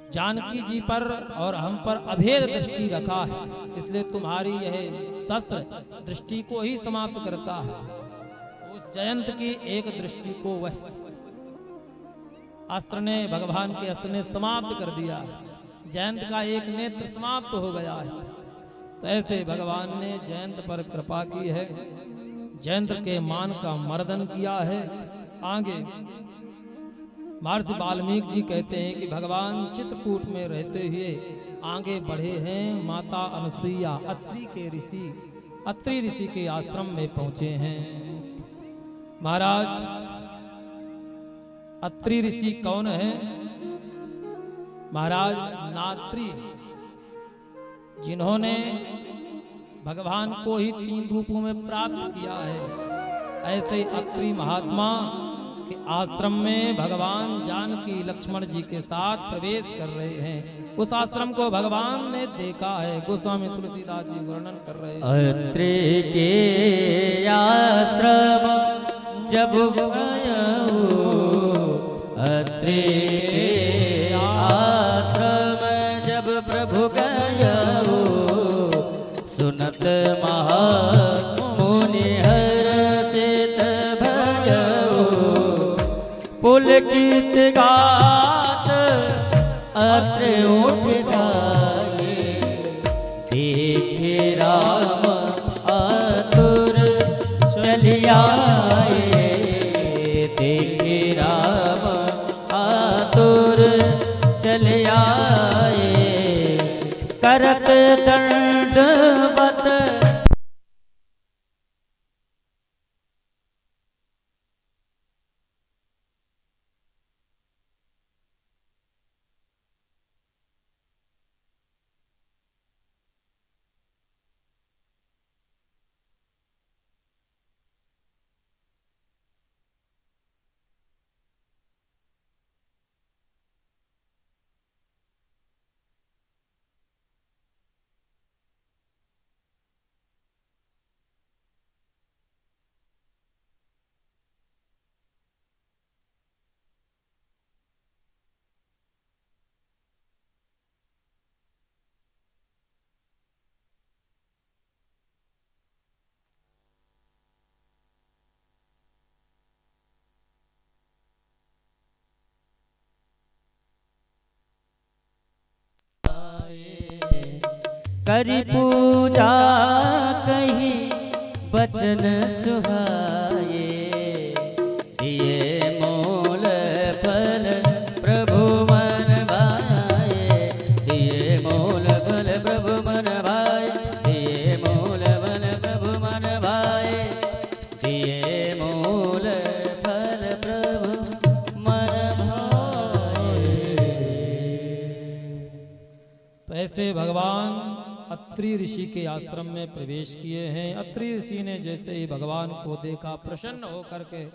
जानकी जी पर और हम पर अभेद दृष्टि रखा है, इसलिए तुम्हारी यह शस्त्र दृष्टि को ही समाप्त करता है। उस जयंत की एक दृष्टि को वह अस्त्र ने, भगवान के अस्त्र ने समाप्त कर दिया है। जयंत का एक नेत्र समाप्त हो गया है। तो ऐसे भगवान ने जयंत पर कृपा की है, जयंत के मान का मर्दन किया है। आगे महर्षि वाल्मीकि जी कहते हैं कि भगवान चित्रकूट में रहते हुए आगे बढ़े हैं। माता अनुसुईया अत्रि ऋषि के आश्रम में पहुंचे हैं। महाराज अत्रि ऋषि कौन है? महाराज नात्री, जिन्होंने भगवान को ही 3 रूपों में प्राप्त किया है। ऐसे अत्रि महात्मा के आश्रम में भगवान जानकी लक्ष्मण जी के साथ प्रवेश कर रहे हैं। उस आश्रम को भगवान ने देखा है। गोस्वामी तुलसीदास जी वर्णन कर रहे हैं। अत्रि के आश्रम जब गयो, अत्रि के आश्रम जब प्रभु गयो, सुनत महामुनि हर्षित भयो, पुलकित गात अत्रि उठ गाये, देखे राम आतुर चलियाए, देखे राम आतुर चलियाए, करत दंडवत करी पूजा कही बचन सुहाए, दिए मूल फल प्रभु मन भाए, दिए मूल फल प्रभु मन भाए, दिए मूल फल प्रभु मन भाए, दिए मूल फल प्रभु मन भाए। तो ऐसे भगवान अत्रि ऋषि के आश्रम में प्रवेश किए हैं। अत्रि ऋषि ने जैसे ही भगवान को देखा, प्रसन्न होकर के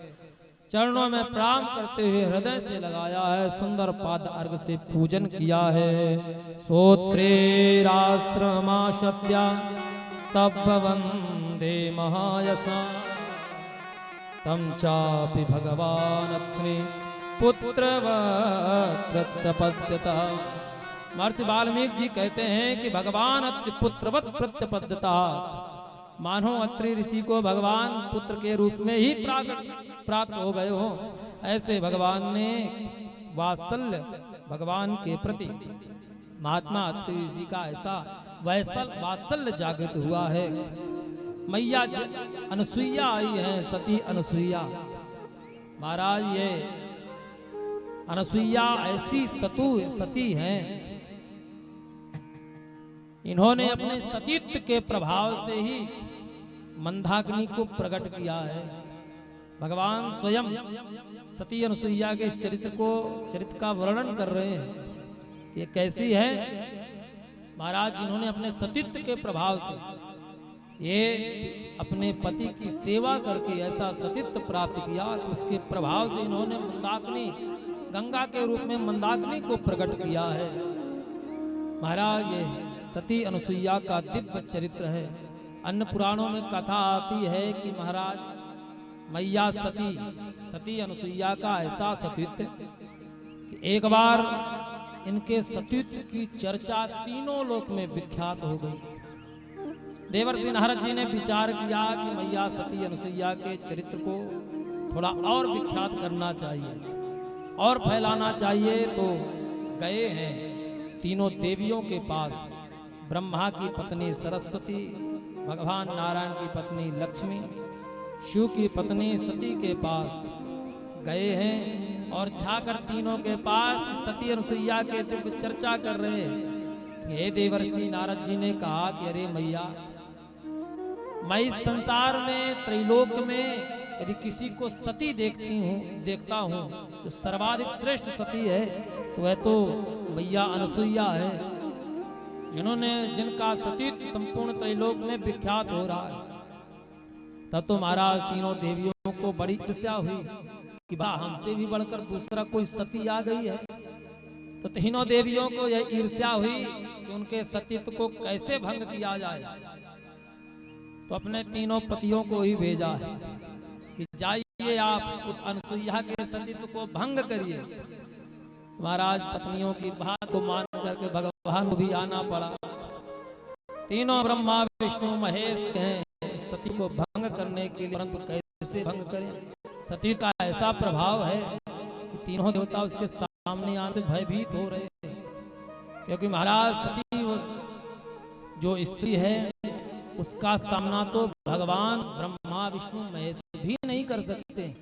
चरणों में प्रणाम करते हुए हृदय से लगाया है, सुंदर पाद अर्घ से पूजन किया है। सोत्रेराश्रमाशत्या तब वंदे महायसा, तम चापि भगवान अत्रि पुत्रवत् प्रत्यपद्यता। महर्षि वाल्मीकि जी कहते हैं कि भगवान अत्रि पुत्रवत् प्रत्यपद्यता, मानो अत्रि ऋषि को भगवान पुत्र के रूप में ही प्राप्त हो गए हो। ऐसे भगवान ने वात्सल्य भगवान के प्रति महात्मा अत्रि ऋषि का ऐसा वात्सल्य जागृत हुआ है। मैया अनुसुईया आई है, सती अनुसुईया। महाराज ये अनुसुईया ऐसी सती हैं, इन्होंने अपने सतीत्व के प्रभाव से ही मंदाकिनी को प्रकट किया है। भगवान स्वयं सती अनुसुईया के इस चरित्र का वर्णन कर रहे हैं। ये कैसी है महाराज, जिन्होंने अपने सतीत्व के प्रभाव से ये अपने पति की सेवा करके ऐसा सतीत्व प्राप्त किया, उसके प्रभाव से इन्होंने मंदाकिनी, गंगा के रूप में मंदाकिनी को प्रकट किया है। महाराज ये सती अनुसुईया का दिव्य चरित्र है। अन्य पुराणों में कथा आती है कि महाराज मैया सती अनुसुईया का ऐसा सतीत्व कि एक बार इनके सतीत्व की चर्चा तीनों लोक में विख्यात हो गई। देवर्षि नारद जी ने विचार किया कि मैया सती अनुसुईया के चरित्र को थोड़ा और विख्यात करना चाहिए और फैलाना चाहिए, तो गए हैं तीनों देवियों के पास। ब्रह्मा की पत्नी सरस्वती, भगवान नारायण की पत्नी लक्ष्मी, शिव की पत्नी सती के पास गए हैं और जाकर तीनों के पास सती अनुसुईया के दिव्य चर्चा कर रहे हैं। हे देवर्षि नारद जी ने कहा कि अरे मैया, मैं इस संसार में त्रैलोक में यदि किसी को सती देखता हूँ तो सर्वाधिक श्रेष्ठ सती है तो वह तो मैया अनुसुईया है, जिनका सतीत्व संपूर्ण त्रैलोक में विख्यात हो रहा है। तब तो महाराज तीनों देवियों को बड़ी ईर्ष्या हुई कि बा हमसे भी बढ़कर दूसरा कोई सती आ गई है। तो तीनों देवियों को यह ईर्ष्या हुई कि उनके सतीत्व को कैसे भंग किया जाए। तो अपने तीनों पतियों को ही भेजा है कि जाइए आप उस अनुसुईया के सतीत्व को भंग करिए। महाराज पत्नियों की बात को मान करके भगवान को भी आना पड़ा। तीनों ब्रह्मा विष्णु महेश हैं सती को भंग करने के लिए, परंतु कैसे भंग करें। सती का ऐसा प्रभाव है कि तीनों देवता उसके सामने आने से भयभीत हो रहे हैं, क्योंकि महाराज सती जो स्त्री है उसका सामना तो भगवान ब्रह्मा विष्णु महेश भी नहीं कर सकते।